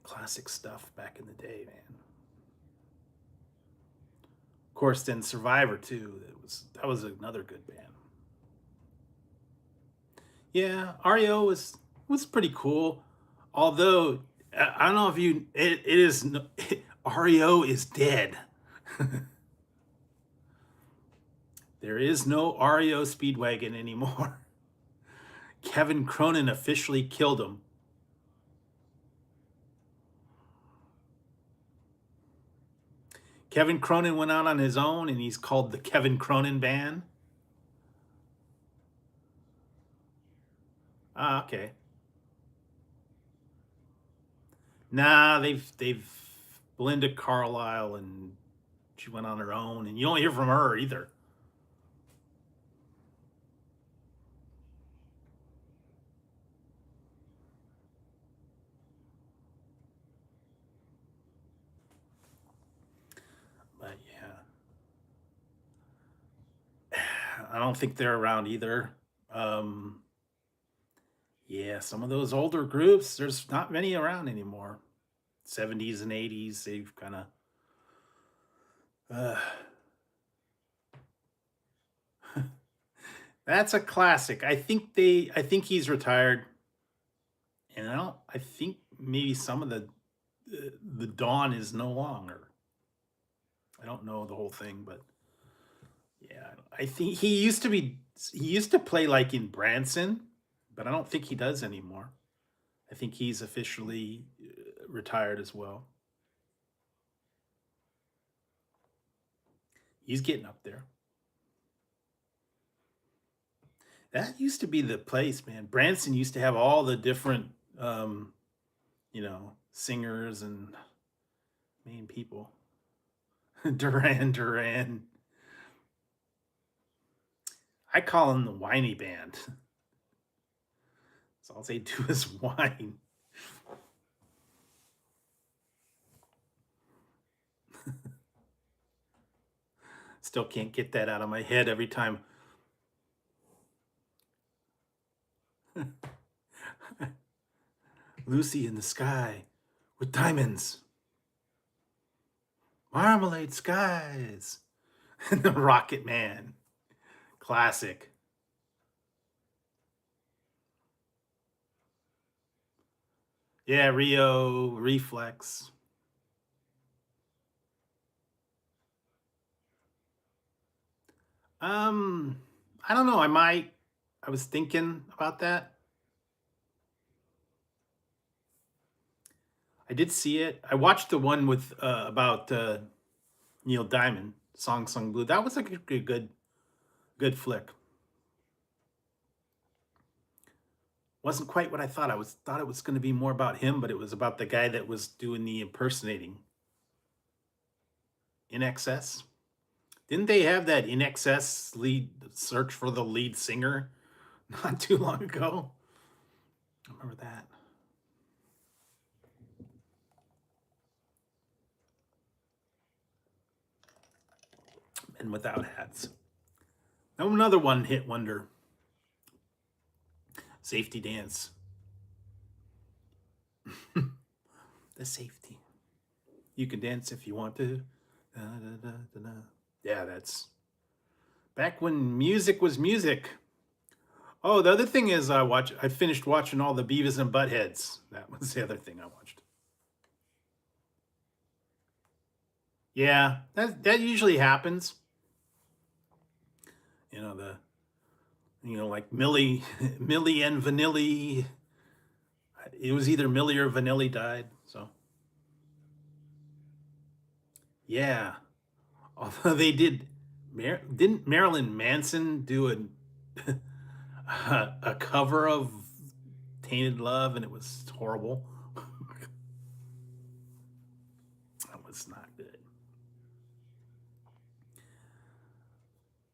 classic stuff back in the day, man. Of course, then Survivor too. That was another good band. Yeah, REO was pretty cool. Although I don't know if it is REO is dead. There is no REO Speedwagon anymore. Kevin Cronin officially killed him. Kevin Cronin went out on his own and he's called the Kevin Cronin Band. Ah, okay. Nah, they've Belinda Carlisle, and she went on her own, and you don't hear from her either. But yeah, I don't think they're around either. Um, yeah, some of those older groups, there's not many around anymore. 70s and 80s, they've kind of. Uh, that's a classic. I think he's retired, and I think maybe some of the Dawn is no longer. I don't know the whole thing, but yeah, I think he used to play like in Branson, but I don't think he does anymore. I think he's officially retired as well. He's getting up there. That used to be the place, man. Branson used to have all the different, um, singers and main people. Duran Duran. I call him the whiny band. So all they do is whine. Still can't get that out of my head every time. Lucy in the sky with diamonds, marmalade skies, and the Rocket Man. Classic. Yeah, Rio, Reflex. Um, I don't know. I was thinking about that. I did see it. I watched the one with about Neil Diamond, Song Sung Blue. That was like a good flick. Wasn't quite what I thought. I thought it was going to be more about him, but it was about the guy that was doing the impersonating. In Excess. Didn't they have that In Excess lead search for the lead singer not too long ago? I remember that. And Without Hats. Now another one hit wonder. Safety Dance. The safety. You can dance if you want to. Da, da, da, da, da. Yeah, that's back when music was music. Oh, the other thing is I finished watching all the Beavis and Buttheads. That was the other thing I watched. Yeah, that usually happens. You know, like Millie Millie and Vanilli. It was either Millie or Vanilli died, so yeah. Although they didn't Marilyn Manson do a cover of Tainted Love, and it was horrible. That was not good.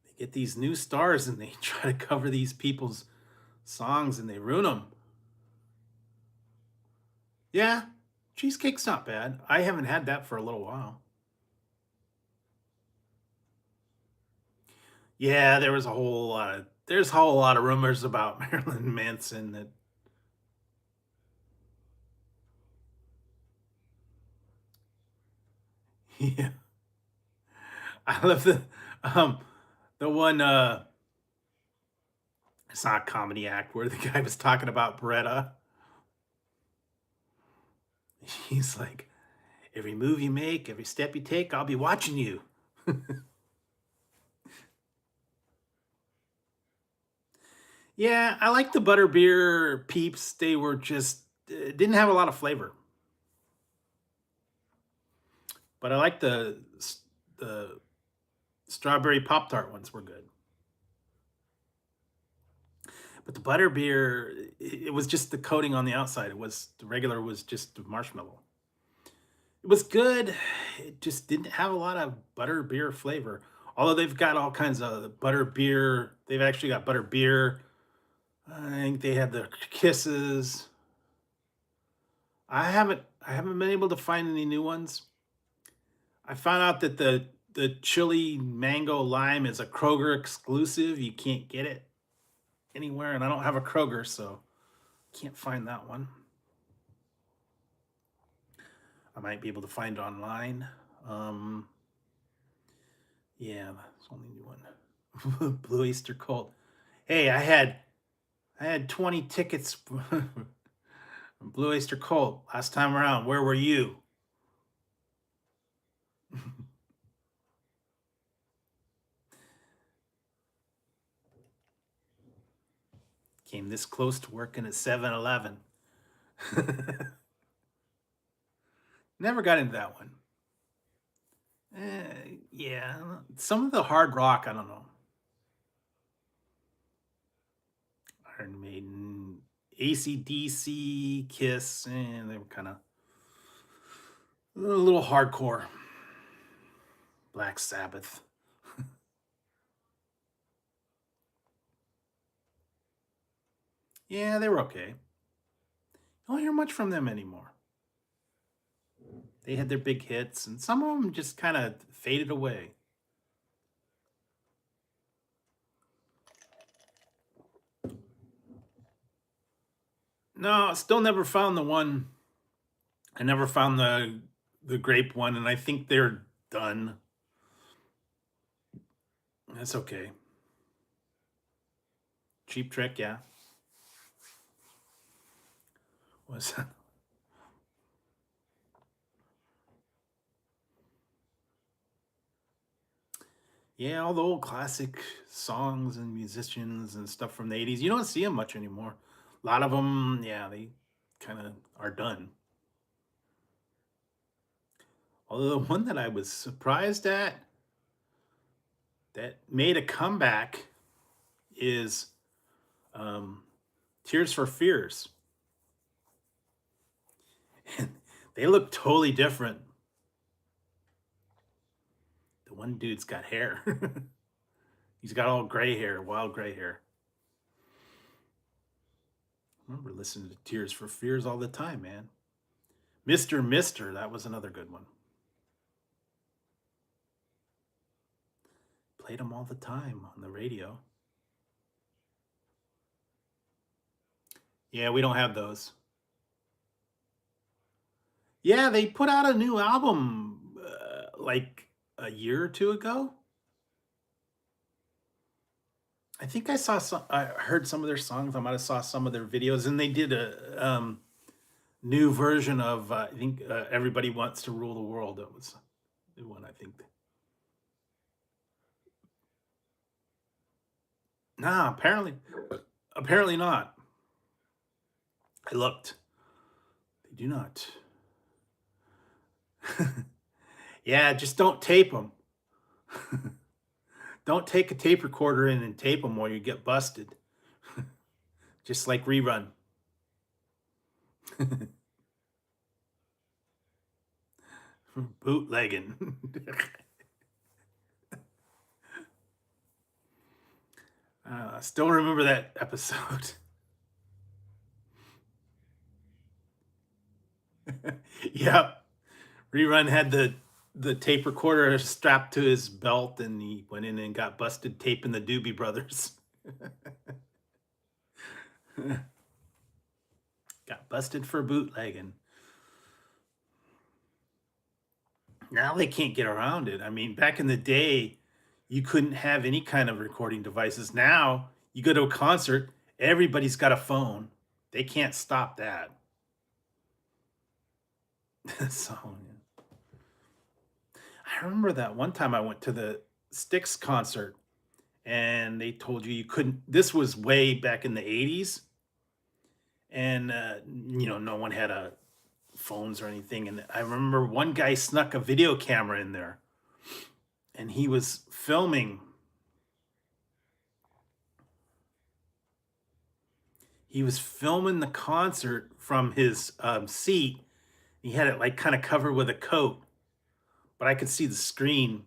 They get these new stars and they try to cover these people's songs and they ruin them. Yeah, cheesecake's not bad. I haven't had that for a little while. Yeah, there's a whole lot of rumors about Marilyn Manson that yeah. I love um the one it's not a comedy act where the guy was talking about Beretta. He's like, every move you make, every step you take, I'll be watching you. Yeah, I like the butterbeer peeps. They were just didn't have a lot of flavor, but I like the strawberry pop tart ones were good. But the butterbeer, it was just the coating on the outside. It was the regular was just marshmallow. It was good. It just didn't have a lot of butterbeer flavor. Although they've got all kinds of butterbeer. They've actually got butterbeer. I think they had the kisses. I haven't been able to find any new ones. I found out that the chili mango lime is a Kroger exclusive. You can't get it anywhere, and I don't have a Kroger, so can't find that one. I might be able to find it online. Um, yeah, that's the only new one. Blue Easter Colt. Hey, I had 20 tickets from Blue Easter Colt last time around. Where were you? Came this close to working at 7-Eleven. Never got into that one. Yeah, some of the hard rock, I don't know. Iron Maiden, AC/DC, Kiss, and they were kind of a little hardcore. Black Sabbath. Yeah, they were okay. Don't hear much from them anymore. They had their big hits, and some of them just kind of faded away. No, I still never found the one. I never found the grape one, and I think they're done. That's okay. Cheap Trick, yeah. Was yeah, all the old classic songs and musicians and stuff from the 80s. You don't see them much anymore. A lot of them, yeah, they kind of are done. Although the one that I was surprised at that made a comeback is um, Tears for Fears. And they look totally different. The one dude's got hair. He's got all gray hair, wild gray hair. I remember listening to Tears for Fears all the time, man. Mr. Mister, that was another good one. Played them all the time on the radio. Yeah, we don't have those. Yeah, they put out a new album like a year or two ago. I think I saw some. I heard some of their songs. I might have saw some of their videos, and they did a new version of I think "Everybody Wants to Rule the World." That was the one I think. Nah, apparently not. I looked. They do not. Yeah, just don't tape them. Don't take a tape recorder in and tape them or you get busted. Just like Rerun. Bootlegging. Still remember that episode. Yep. Rerun had the tape recorder strapped to his belt, and he went in and got busted taping the Doobie Brothers. Got busted for bootlegging. Now they can't get around it. I mean, back in the day, you couldn't have any kind of recording devices. Now you go to a concert, everybody's got a phone. They can't stop that. So yeah. I remember that one time I went to the Styx concert and they told you couldn't. This was way back in the 80s, and no one had a phones or anything. And I remember one guy snuck a video camera in there and he was filming. He was filming the concert from his seat. He had it like kind of covered with a coat, but I could see the screen.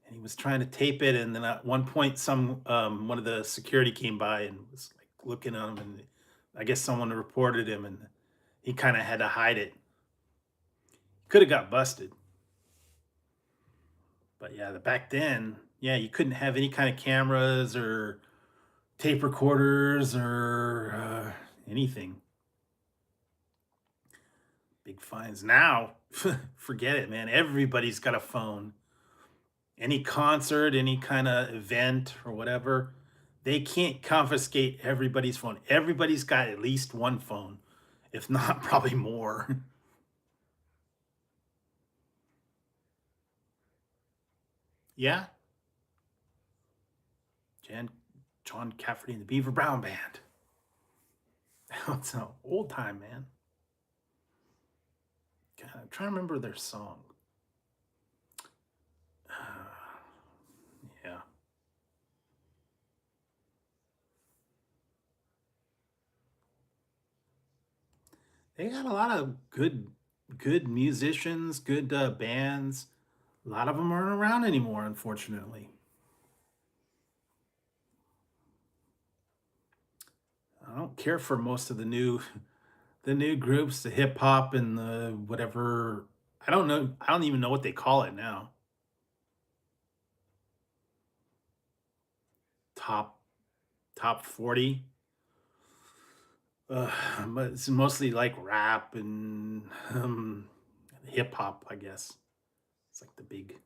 And he was trying to tape it. And then at one point, some one of the security came by and was like looking at him, and I guess someone reported him, and he kind of had to hide it. Could have got busted. But yeah, back then, yeah, you couldn't have any kind of cameras or tape recorders or anything. Big fines. Now, forget it, man. Everybody's got a phone. Any concert, any kind of event or whatever, they can't confiscate everybody's phone. Everybody's got at least one phone, if not probably more. Yeah, John Cafferty and the Beaver Brown Band. That's an old time, man. God, I'm trying to remember their song. Yeah. They got a lot of good musicians, good bands. A lot of them aren't around anymore, unfortunately. I don't care for most of the new groups, the hip hop and the whatever. I don't know. I don't even know what they call it now. Top top 40. Uh, but it's mostly like rap and hip hop, I guess. It's like the big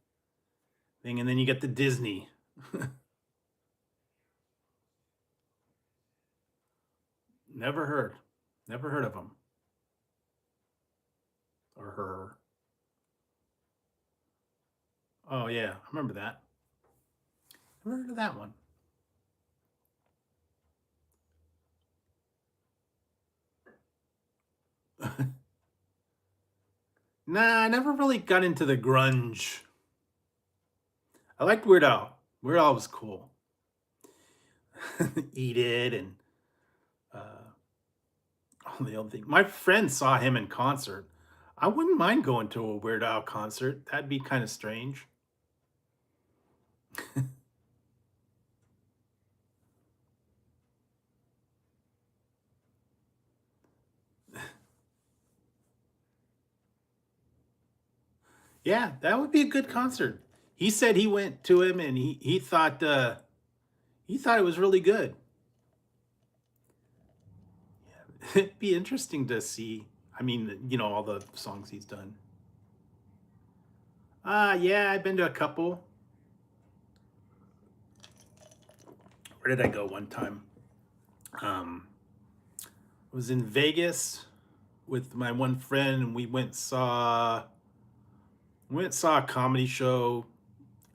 thing. And then you get the Disney. Never heard. Never heard of them or her. Oh yeah, I remember that. Never heard of that one. Nah, I never really got into the grunge. I liked Weird Al. Weird Al was cool. Eat It and uh, all the other things. My friend saw him in concert. I wouldn't mind going to a Weird Al concert. That'd be kind of strange. Yeah, that would be a good concert. He said he went to him and he thought it was really good. It'd be interesting to see. I mean, all the songs he's done. Yeah, I've been to a couple. Where did I go one time? Um, I was in Vegas with my one friend, and we went and saw a comedy show.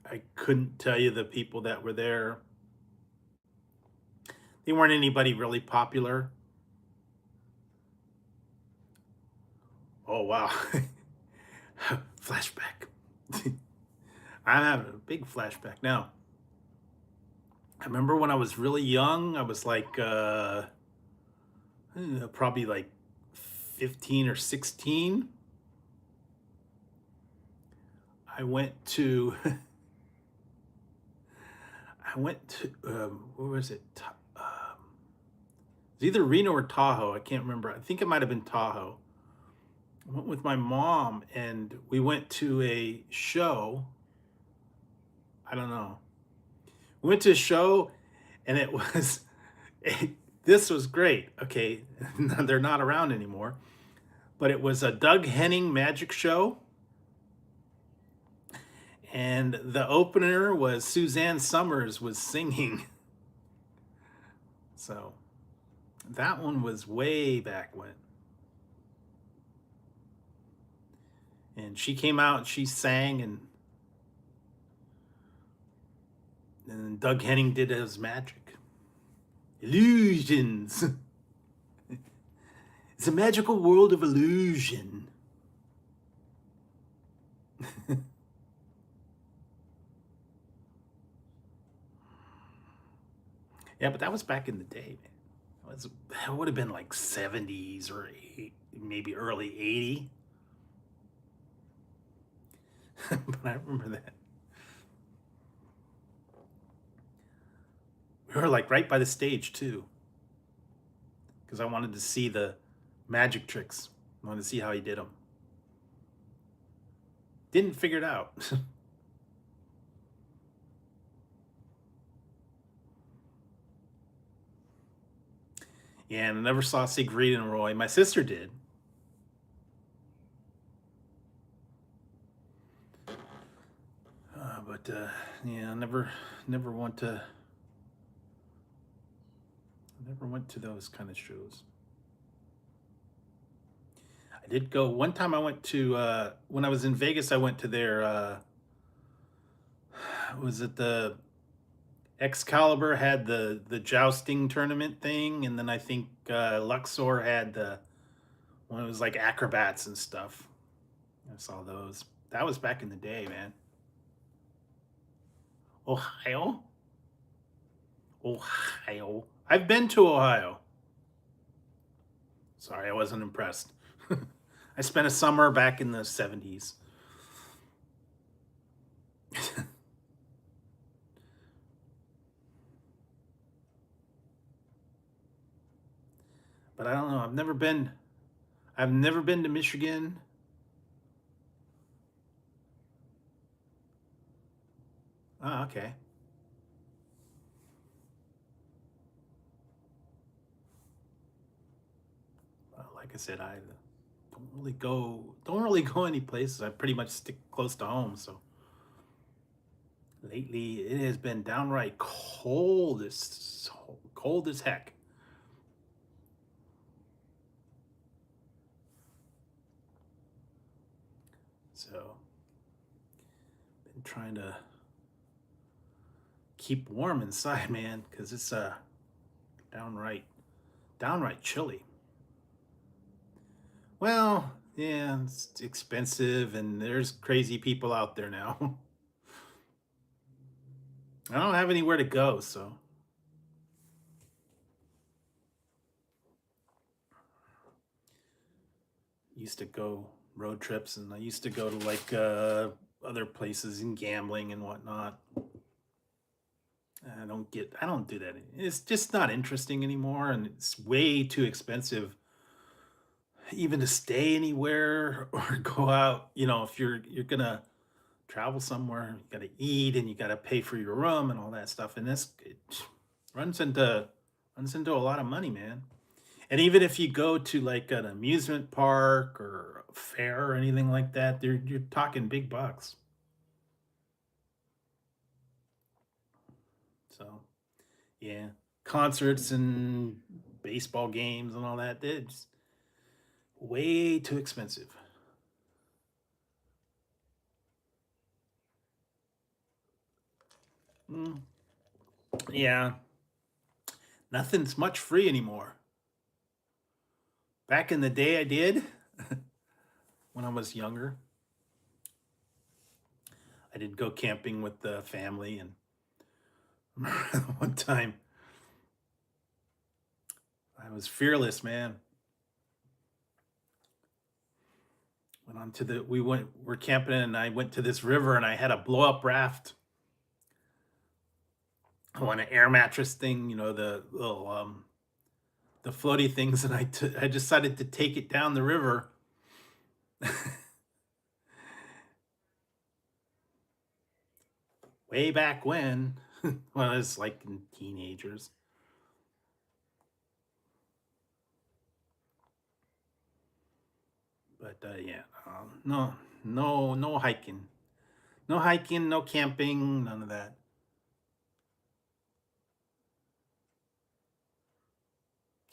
I couldn't tell you the people that were there. They weren't anybody really popular. Oh wow. Flashback. I'm having a big flashback now. I remember when I was really young, I was like, I don't know, probably like 15 or 16. I went to, I went to, where was it? It's either Reno or Tahoe. I can't remember. I think it might have been Tahoe. I went with my mom and we went to a show. I don't know. We went to a show and it was, this was great. Okay. They're not around anymore, but it was a Doug Henning magic show. And the opener was Suzanne Summers was singing. So that one was way back when. And she came out and she sang, and Doug Henning did his magic. Illusions. It's a magical world of illusion. Yeah, but that was back in the day, man. That would have been like 70s or maybe early 80. But I remember that. We were like right by the stage too, because I wanted to see the magic tricks. I wanted to see how he did them. Didn't figure it out. Yeah, and I never saw Siegfried and Roy. My sister did. But yeah, I never went to never went to those kind of shows. I did go one time. I went to when I was in Vegas. I went to their was it the Excalibur had the jousting tournament thing, and then I think Luxor had the one. It was like acrobats and stuff. I saw those. That was back in the day, man. Ohio, Ohio. I've been to Ohio. Sorry, I wasn't impressed. I spent a summer back in the 70s. But I don't know. I've never been to Michigan. Oh, okay. Well, like I said, I don't really go any places. I pretty much stick close to home. So lately, it has been downright cold as heck. So been trying to keep warm inside, man, because it's downright downright chilly. Well, yeah, it's expensive, and there's crazy people out there now. I don't have anywhere to go, so used to go road trips, and I used to go to like other places and gambling and whatnot. I don't do that. It's just not interesting anymore, and it's way too expensive even to stay anywhere or go out. If you're gonna travel somewhere, you gotta eat and you gotta pay for your room and all that stuff. And this it runs into runs into a lot of money, man. And even if you go to like an amusement park or a fair or anything like that, you're talking big bucks. So yeah, concerts and baseball games and all that, it's way too expensive. Mm, yeah, nothing's much free anymore. Back in the day, I did when I was younger. I did go camping with the family, and one time I was fearless, man. Went on to the we're camping, and I went to this river, and I had a blow up raft on an air mattress thing, the little the floaty things, and I decided to take it down the river. Way back when, when I was like in teenagers. But yeah, no hiking, no hiking, no camping, none of that.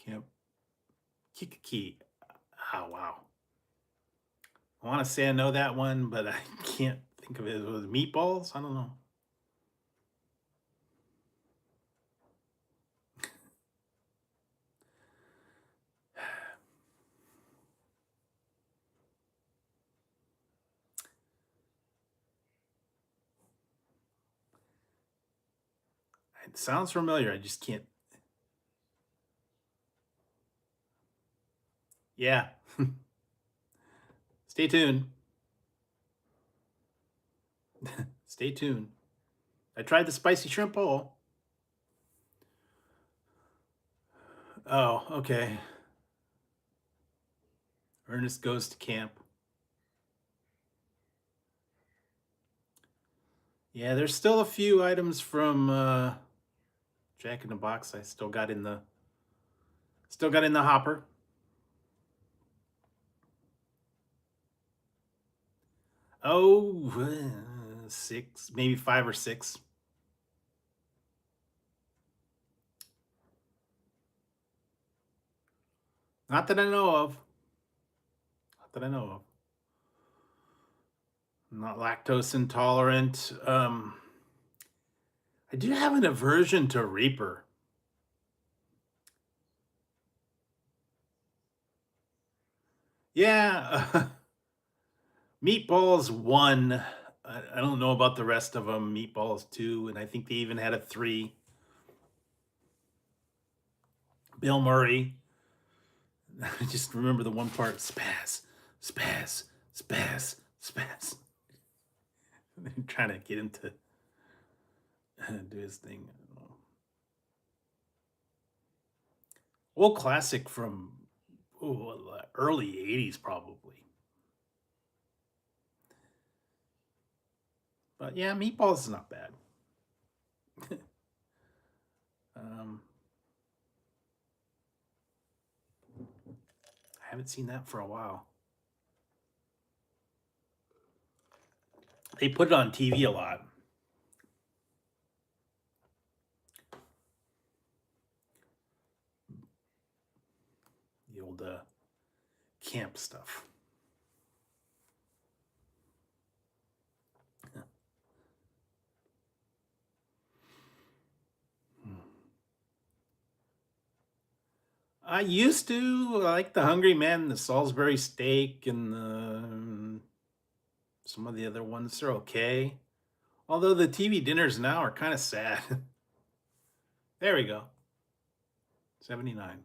Camp Kikiki. Oh wow, I want to say I know that one, but I can't think of it. Was meatballs? I don't know. It sounds familiar. I just can't. Yeah. Stay tuned. Stay tuned. I tried the spicy shrimp bowl. Oh, okay. Ernest goes to camp. Yeah, there's still a few items from Jack in the Box I still got in the hopper. Oh, six, maybe five or six. Not that I know of. Not that I know of. I'm not lactose intolerant. I do have an aversion to Reaper. Yeah, Meatballs one. I don't know about the rest of them. Meatballs two, and I think they even had a three. Bill Murray. I just remember the one part: spaz, spaz, spaz, spaz. Trying to get him to do his thing. Old classic from early '80s, probably. But yeah, Meatballs is not bad. um, I haven't seen that for a while. They put it on TV a lot. The old camp stuff. I used to like the Hungry Man, the Salisbury steak, and some of the other ones. They're okay. Although the TV dinners now are kind of sad. There we go. 79.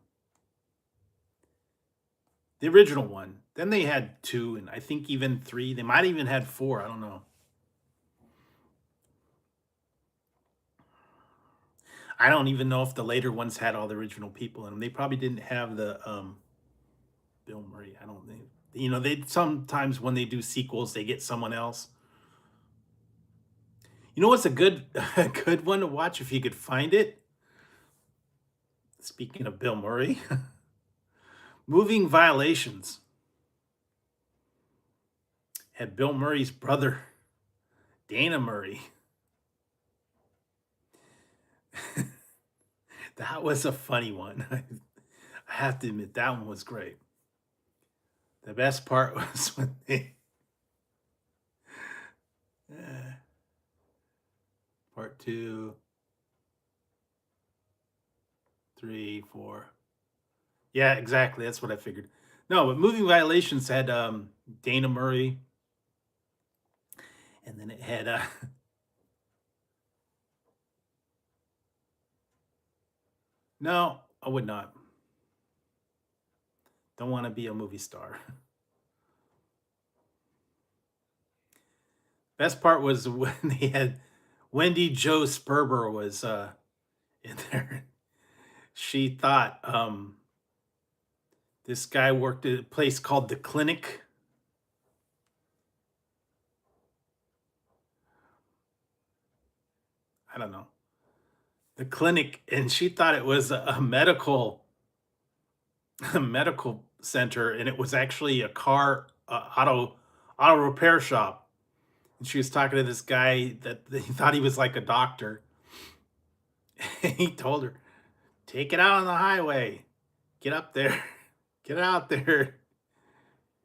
The original one. Then they had two, and I think even three. They might even had four. I don't know. I don't even know if the later ones had all the original people in them. They probably didn't have the Bill Murray. I don't think. They sometimes when they do sequels, they get someone else. You know what's a good a good one to watch if you could find it? Speaking of Bill Murray, Moving Violations had Bill Murray's brother, Dana Murray. That was a funny one. I have to admit, that one was great. The best part was when part two, three, four. Yeah, exactly. That's what I figured. No, but Moving Violations had Dana Murray, And then it had no, I would not. Don't want to be a movie star. Best part was when they had Wendy Jo Sperber was in there. She thought this guy worked at a place called the Clinic. I don't know. The Clinic, and she thought it was a medical a medical center, and it was actually a car auto repair shop. And she was talking to this guy that he thought he was like a doctor. And he told her, "Take it out on the highway. Get up there. Get out there.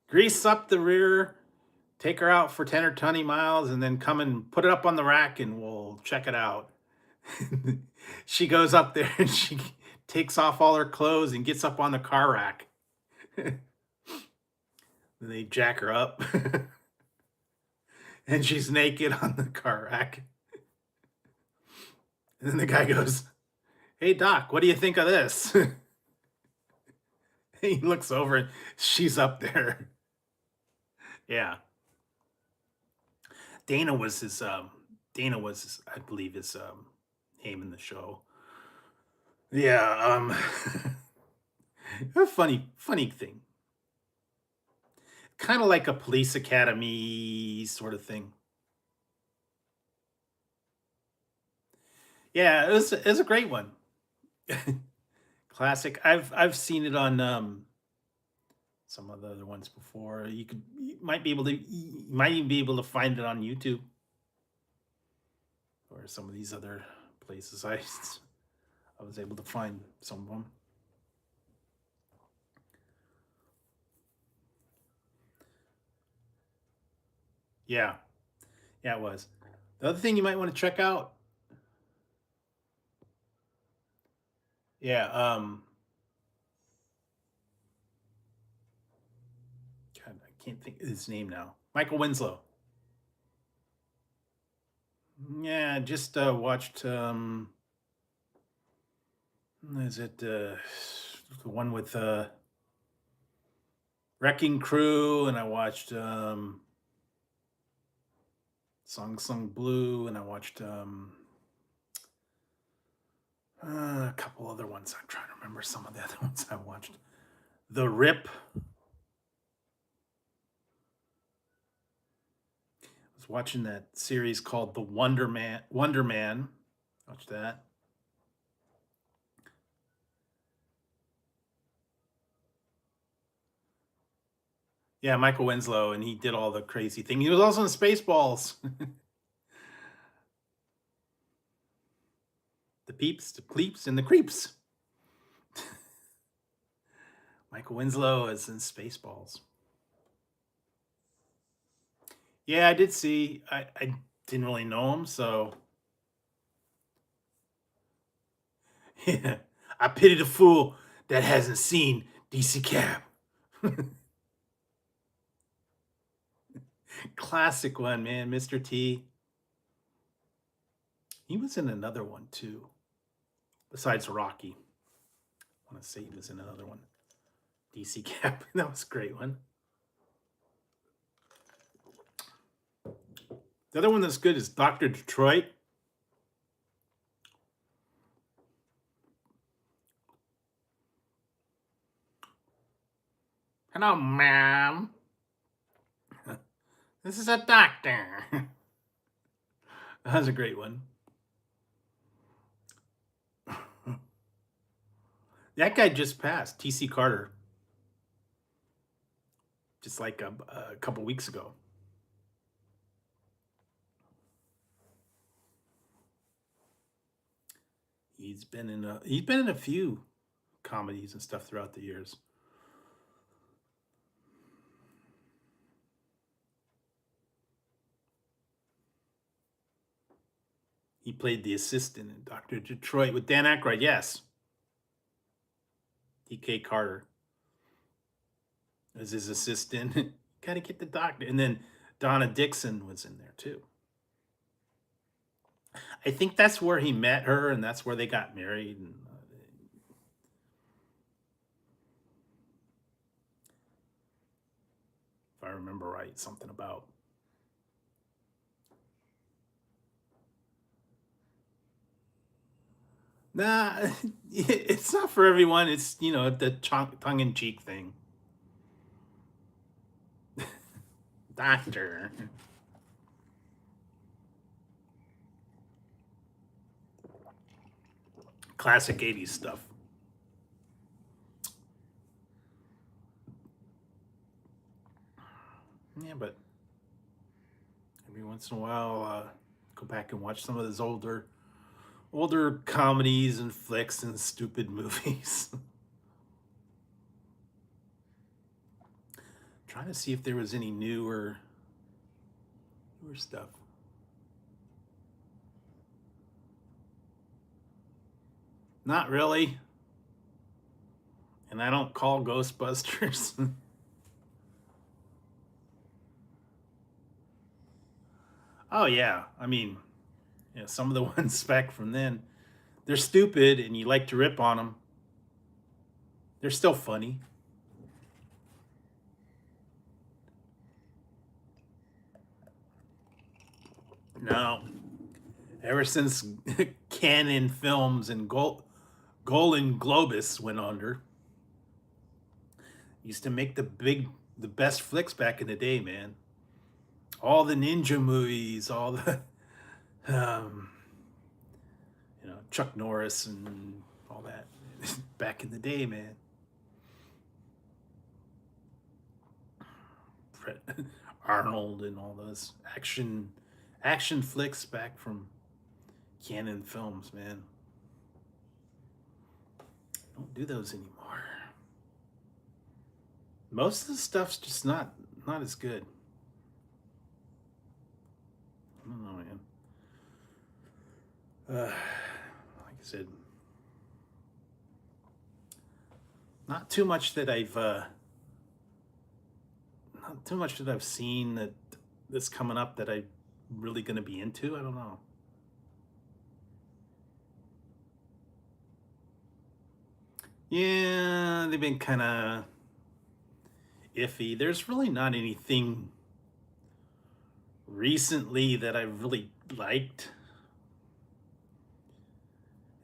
Grease up the rear. Take her out for 10 or 20 miles and then come and put it up on the rack and we'll check it out." She goes up there and she takes off all her clothes and gets up on the car rack. Then they jack her up and she's naked on the car rack. And then the guy goes, "Hey, Doc, what do you think of this?" He looks over and she's up there. Yeah. Dana was his, I believe his name in the show. Yeah, a funny thing. Kind of like a police academy sort of thing. Yeah, it was a great one. Classic. I've seen it on some of the other ones before. You might be able to you might even be able to find it on YouTube or some of these other places. I was able to find some of them. Yeah, yeah, it was. The other thing you might want to check out, yeah, God, I can't think of his name now. Michael Winslow. Yeah, just watched. Is it the one with Wrecking Crew? And I watched Song Sung Blue, and I watched a couple other ones. I'm trying to remember some of the other ones I watched. The Rip. I was watching that series called The Wonder Man. Wonder Man. Watch that. Yeah, Michael Winslow, and he did all the crazy thing. He was also in Spaceballs. The Peeps, the Cleeps, and the Creeps. Michael Winslow is in Spaceballs. Yeah, I did see. I didn't really know him, so yeah. I pity the fool that hasn't seen DC Cab. Classic one, man. Mr. T. He was in another one too, besides Rocky. I want to say he was in another one. DC Cab. That was a great one. The other one that's good is Dr. Detroit. Hello, ma'am. This is a doctor. That was a great one. That guy just passed, T.C. Carter, just like a couple weeks ago. He's been in a few comedies and stuff throughout the years. He played the assistant in Dr. Detroit with Dan Aykroyd. Yes, D.K. Carter as his assistant. Gotta get the doctor. And then Donna Dixon was in there too. I think that's where he met her, and that's where they got married. And if I remember right, something about. Nah, it's not for everyone. It's the tongue in cheek thing. Doctor. Classic 80s stuff. Yeah, but every once in a while, go back and watch some of those older comedies and flicks and stupid movies. Trying to see if there was any newer stuff. Not really. And I don't call Ghostbusters. Oh yeah, I mean, some of the ones back from then, they're stupid, and you like to rip on them. They're still funny. No, ever since Canon Films and Golden Globus went under, used to make the best flicks back in the day, man. All the ninja movies, all the um, Chuck Norris and all that back in the day, man. Arnold and all those action flicks back from Canon Films, man. Don't do those anymore. Most of the stuff's just not as good. I don't know, man. Like I said, not too much that not too much that I've seen that's coming up that I'm really going to be into. I don't know. Yeah, they've been kind of iffy. There's really not anything recently that I really liked.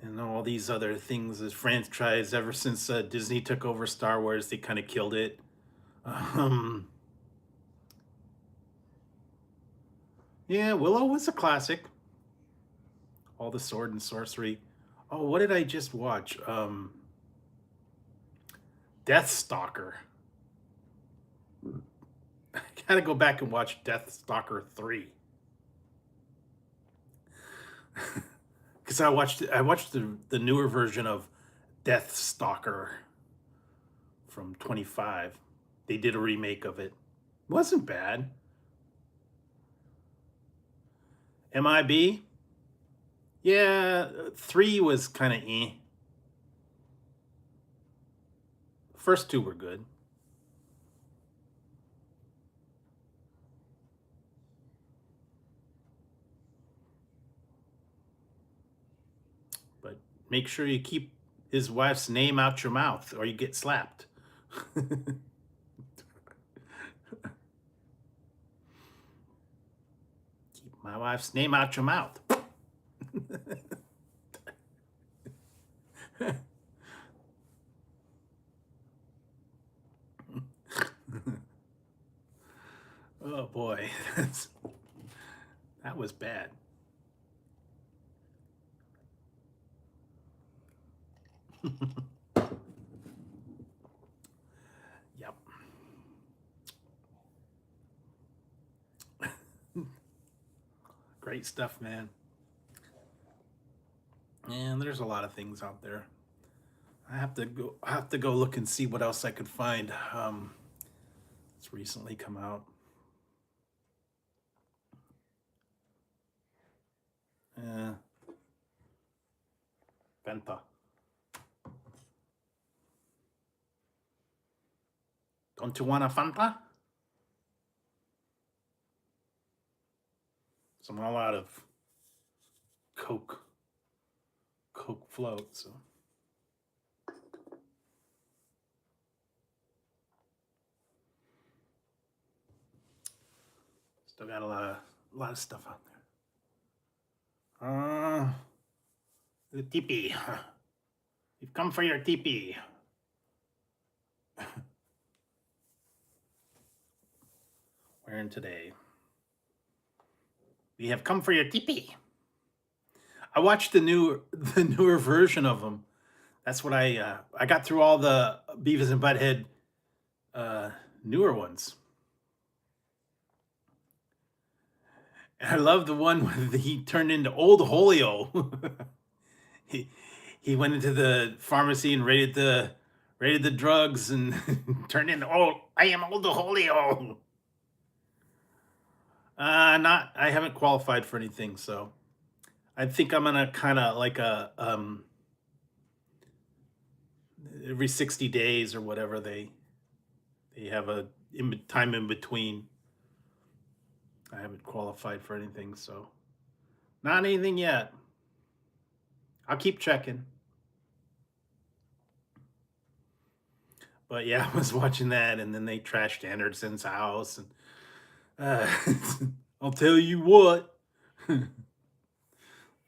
And all these other things as franchise ever since Disney took over Star Wars, they kind of killed it. Um, yeah, Willow was a classic. All the sword and sorcery. Oh, what did I just watch? Death Stalker. I gotta go back and watch Death Stalker 3. Because I watched the newer version of Death Stalker from 25. They did a remake of it. Wasn't bad. MIB? Yeah, 3 was kind of eh. First two were good. But make sure you keep his wife's name out your mouth or you get slapped. Keep my wife's name out your mouth. Oh boy, that was bad. Yep. Great stuff, man. And there's a lot of things out there. I have to go look and see what else I could find. It's recently come out. Uh, Venta. Don't you want a Fanta? So I'm all out of Coke float. So still got a lot of stuff out there. The teepee. You've come for your teepee. Wearing today. We have come for your teepee. I watched the newer version of them. That's what I got through all the Beavis and Butthead newer ones. And I love the one where he turned into Old Holio. he went into the pharmacy and raided the drugs and turned into, oh, I am Old Holio. I haven't qualified for anything, so I think I'm gonna kind of like a every 60 days or whatever they have a time in between. I haven't qualified for anything, so not anything yet. I'll keep checking. But yeah, I was watching that, and then they trashed Anderson's house, and I'll tell you what. I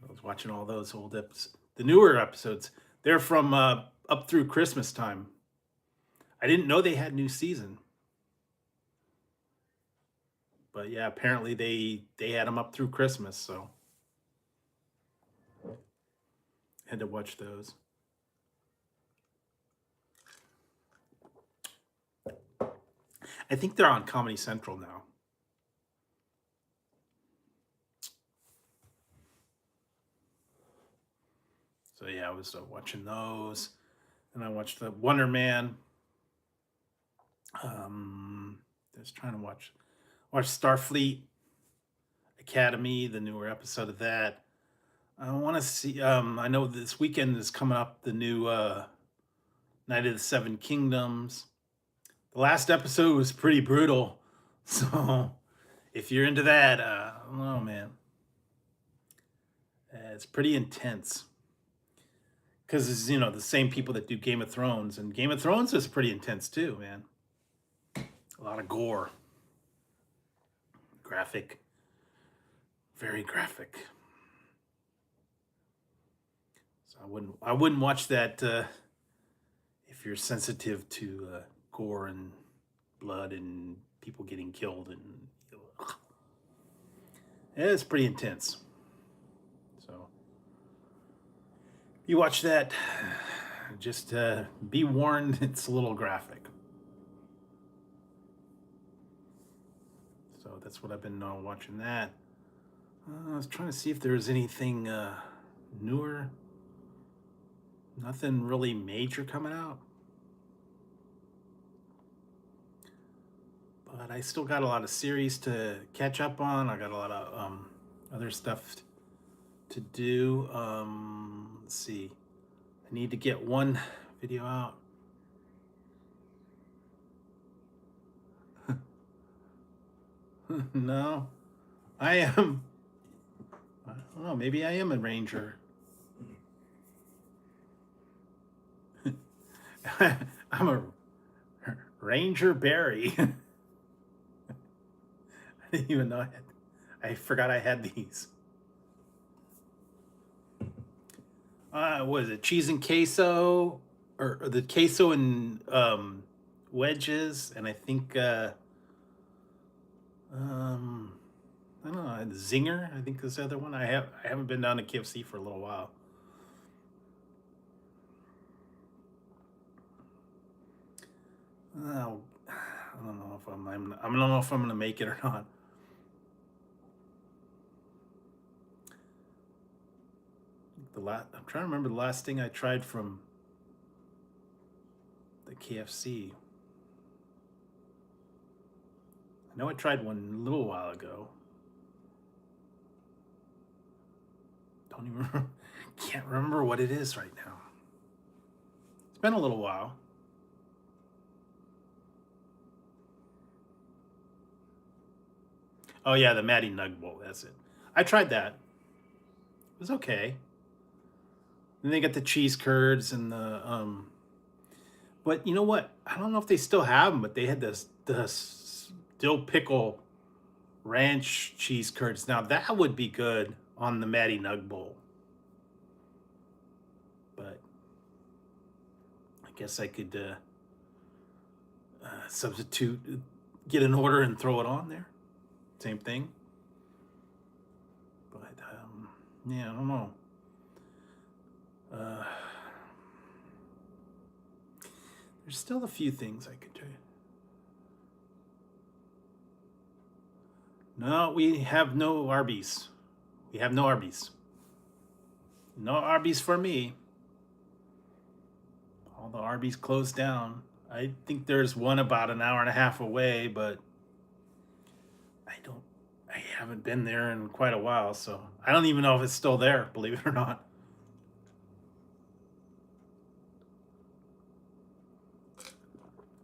was watching all those old episodes, the newer episodes. They're from up through Christmas time. I didn't know they had new season, but yeah, apparently they had them up through Christmas, so had to watch those. I think they're on Comedy Central now. So yeah, I was watching those, and I watched the Wonder Man. Just trying to watch Starfleet Academy, the newer episode of that. I want to see. I know this weekend is coming up the new Night of the Seven Kingdoms. The last episode was pretty brutal, so if you're into that, oh man, it's pretty intense. Because it's the same people that do Game of Thrones, and Game of Thrones is pretty intense too, man. A lot of gore, graphic, very graphic. So I wouldn't watch that if you're sensitive to gore and blood and people getting killed, and it's pretty intense. So you watch that, just be warned, it's a little graphic. So that's what I've been watching that. I was trying to see if there was anything newer. Nothing really major coming out. But I still got a lot of series to catch up on. I got a lot of other stuff to do. Let's see. I need to get one video out. No, I don't know, maybe I am a ranger. I'm a Ranger Berry. I didn't even know I forgot I had these. What is it? Cheese and queso, or the queso and wedges, and I think I don't know, Zinger, I think is the other one. I haven't been down to KFC for a little while. I don't know if I don't know if I'm gonna make it or not. I'm trying to remember the last thing I tried from the KFC. I know I tried one a little while ago. Don't even can't remember what it is right now. It's been a little while. Oh yeah, the Matty Nug Bowl, that's it. I tried that. It was okay. And they got the cheese curds and the but you know what? I don't know if they still have them, but they had this dill pickle ranch cheese curds. Now that would be good on the Matty Nug Bowl. But I guess I could substitute, get an order and throw it on there. Same thing. But yeah, I don't know. There's still a few things I could do. No, we have no Arby's. We have no Arby's. No Arby's for me. All the Arby's closed down. I think there's one about an hour and a half away, but I haven't been there in quite a while, so I don't even know if it's still there, believe it or not.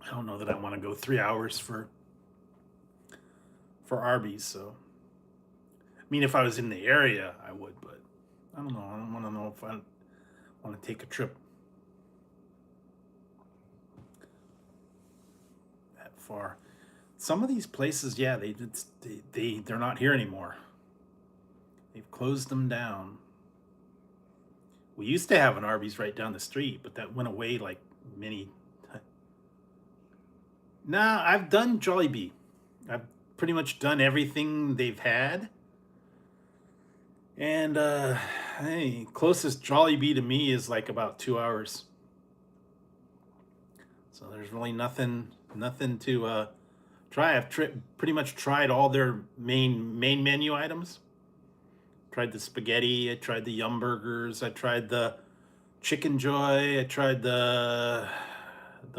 I don't know that I want to go 3 hours for Arby's, so I mean if I was in the area I would, but I don't know. I don't want to know if I want to take a trip that far. Some of these places, yeah, they're not here anymore. They've closed them down. We used to have an Arby's right down the street, but that went away like many. Nah, I've done Jollibee. I've pretty much done everything they've had. And hey, closest Jollibee to me is like about 2 hours. So there's really nothing to try. I've pretty much tried all their main menu items. Tried the spaghetti, I tried the Yum Burgers, I tried the Chicken Joy, I tried the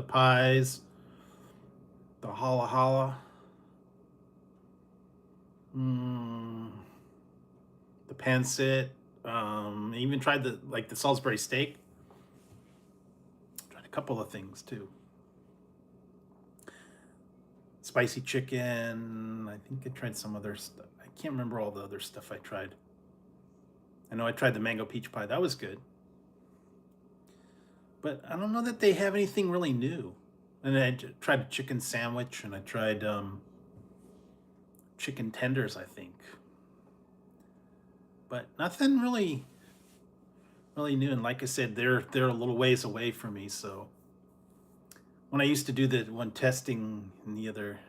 pies, the Holla Holla, the pancit. I even tried the Salisbury steak. Tried a couple of things too. Spicy chicken. I think I tried some other stuff. I can't remember all the other stuff I tried. I know I tried the mango peach pie. That was good. But I don't know that they have anything really new. And I tried a chicken sandwich, and I tried chicken tenders, I think. But nothing really new. And like I said, they're a little ways away from me. So when I used to do the one testing in the other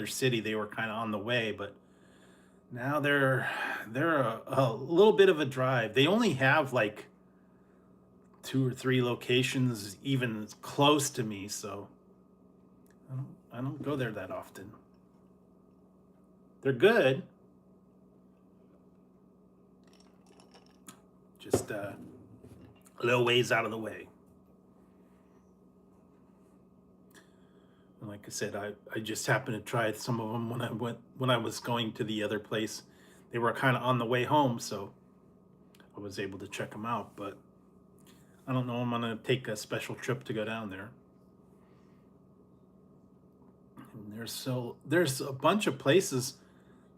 city, they were kind of on the way, but now they're a little bit of a drive. They only have like 2 or 3 locations even close to me, so I don't go there that often. They're good, just a little ways out of the way. And like I said, I just happened to try some of them when I was going to the other place. They were kind of on the way home, so I was able to check them out. But I don't know. I'm gonna take a special trip to go down there. And there's a bunch of places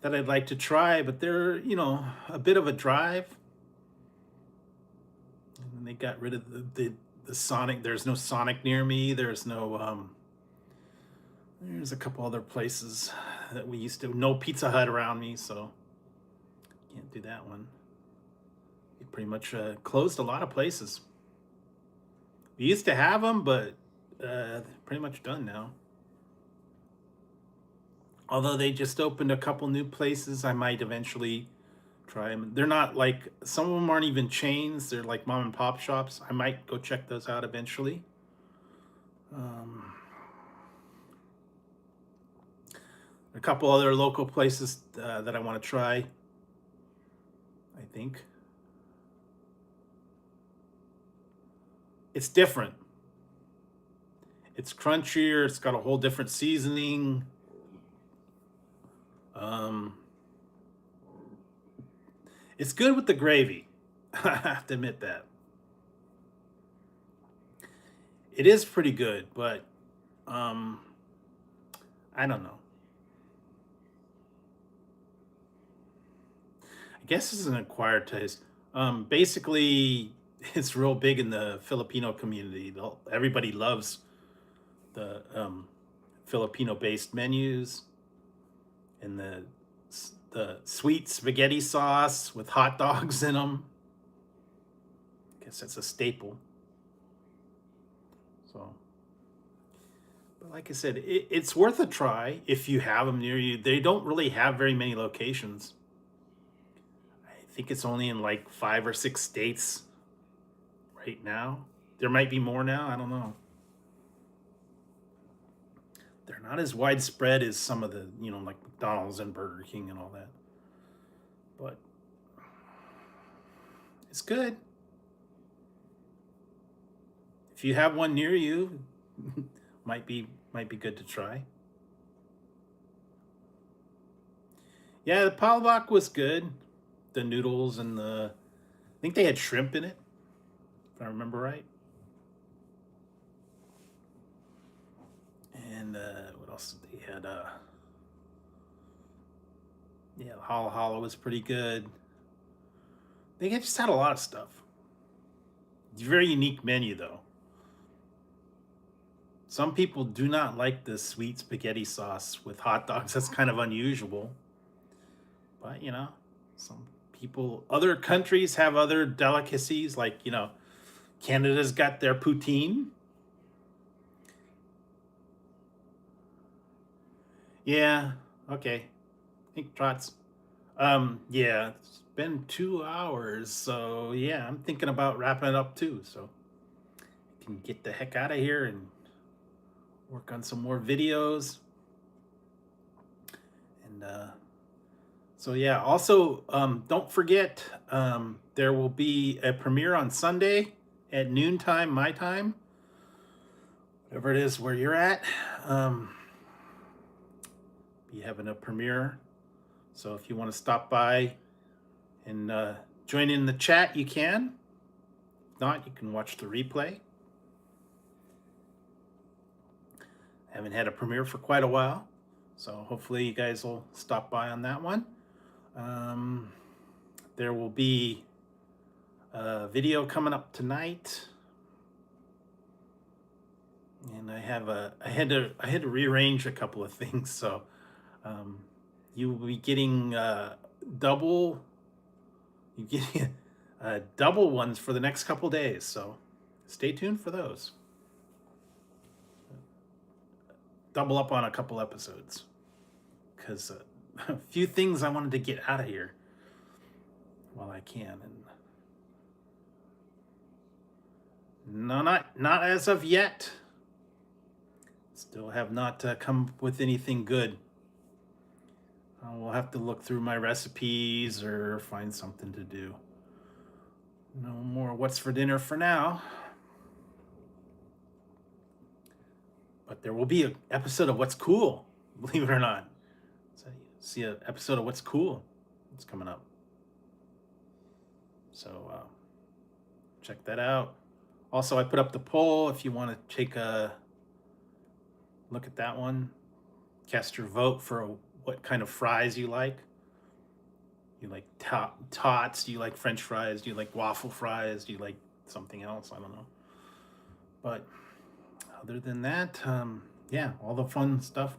that I'd like to try, but they're a bit of a drive. And they got rid of the Sonic. There's no Sonic near me. There's no There's a couple other places that we used to. No Pizza Hut around me, so can't do that one. We pretty much closed a lot of places. We used to have them, but pretty much done now. Although they just opened a couple new places, I might eventually try them. They're not like, some of them aren't even chains. They're like mom and pop shops. I might go check those out eventually. A couple other local places that I want to try, I think. It's different. It's crunchier. It's got a whole different seasoning. It's good with the gravy. I have to admit that. It is pretty good, but I don't know. I guess it's an acquired taste. Basically, it's real big in the Filipino community. Everybody loves the Filipino-based menus and the sweet spaghetti sauce with hot dogs in them. I guess that's a staple. So, but like I said, it's worth a try if you have them near you. They don't really have very many locations. I think it's only in like 5 or 6 states right now. There might be more now. I don't know. They're not as widespread as some of the, like McDonald's and Burger King and all that. But it's good. If you have one near you, might be good to try. Yeah, the palbok was good. The noodles and I think they had shrimp in it, if I remember right. And what else did they had? Yeah, Hollow Hollow was pretty good. They just had a lot of stuff. It's a very unique menu, though. Some people do not like the sweet spaghetti sauce with hot dogs. That's kind of unusual. But, some people, other countries have other delicacies. Like, Canada's got their poutine. Yeah, okay. I think Trots. Yeah, it's been 2 hours. So, yeah, I'm thinking about wrapping it up too. So, I can get the heck out of here and work on some more videos. And so yeah, also don't forget, there will be a premiere on Sunday at noontime, my time, whatever it is where you're at. Be having a premiere, so if you want to stop by and join in the chat, you can. If not, you can watch the replay. Haven't had a premiere for quite a while, so hopefully you guys will stop by on that one. There will be a video coming up tonight, and I had to rearrange a couple of things, so you will be getting double ones for the next couple days, so stay tuned for those. Double up on a couple episodes, because a few things I wanted to get out of here while I can, and no, not as of yet. Still have not come up with anything good. We'll have to look through my recipes or find something to do. No more what's for dinner for now. But there will be an episode of What's Cool, believe it or not. So you see an episode of What's Cool. It's coming up. So check that out. Also, I put up the poll if you want to take a look at that one. Cast your vote for what kind of fries you like. You like tots? Do you like French fries? Do you like waffle fries? Do you like something else? I don't know. But other than that, yeah, all the fun stuff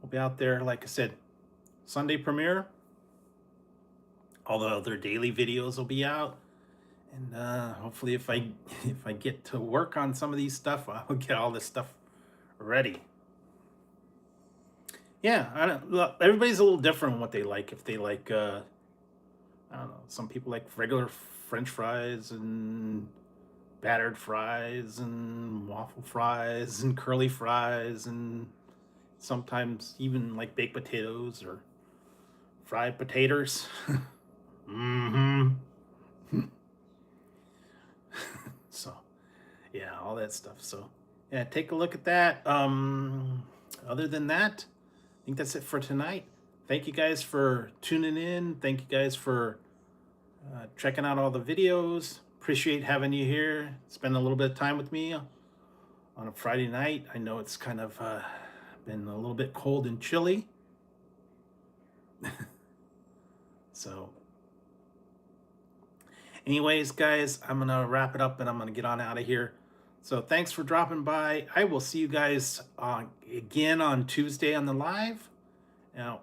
will be out there. Like I said, Sunday premiere. All the other daily videos will be out, and hopefully, if I get to work on some of these stuff, I'll get all this stuff ready. Yeah, I don't. Look, everybody's a little different in what they like. If they like, I don't know. Some people like regular French fries and battered fries and waffle fries and curly fries, and sometimes even like baked potatoes or fried potatoes. So yeah, all that stuff. So yeah, take a look at that. Other than that, I think that's it for tonight. Thank you guys for tuning in. Thank you guys for checking out all the videos. Appreciate having you here. Spend a little bit of time with me on a Friday night. I know it's kind of been a little bit cold and chilly. So, Anyways, guys, I'm going to wrap it up and I'm going to get on out of here. So thanks for dropping by. I will see you guys again on Tuesday on the live,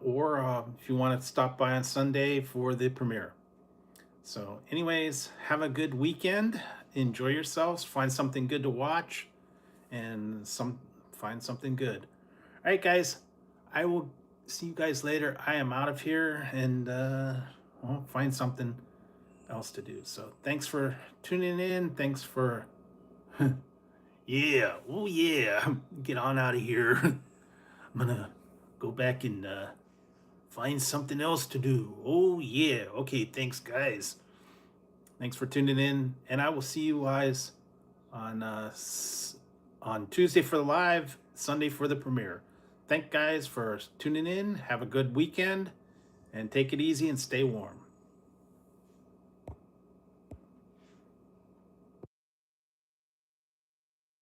or if you want to stop by on Sunday for the premiere. So anyways, have a good weekend. Enjoy yourselves. Find something good to watch and find something good. All right, guys, I will see you guys later. I am out of here and I'll find something else to do. So thanks for tuning in. Thanks for, yeah, oh yeah, get on out of here. I'm gonna go back and find something else to do. Oh yeah, okay, thanks guys. Thanks for tuning in, and I will see you guys on Tuesday for the live, Sunday for the premiere. Thank guys for tuning in. Have a good weekend, and take it easy and stay warm.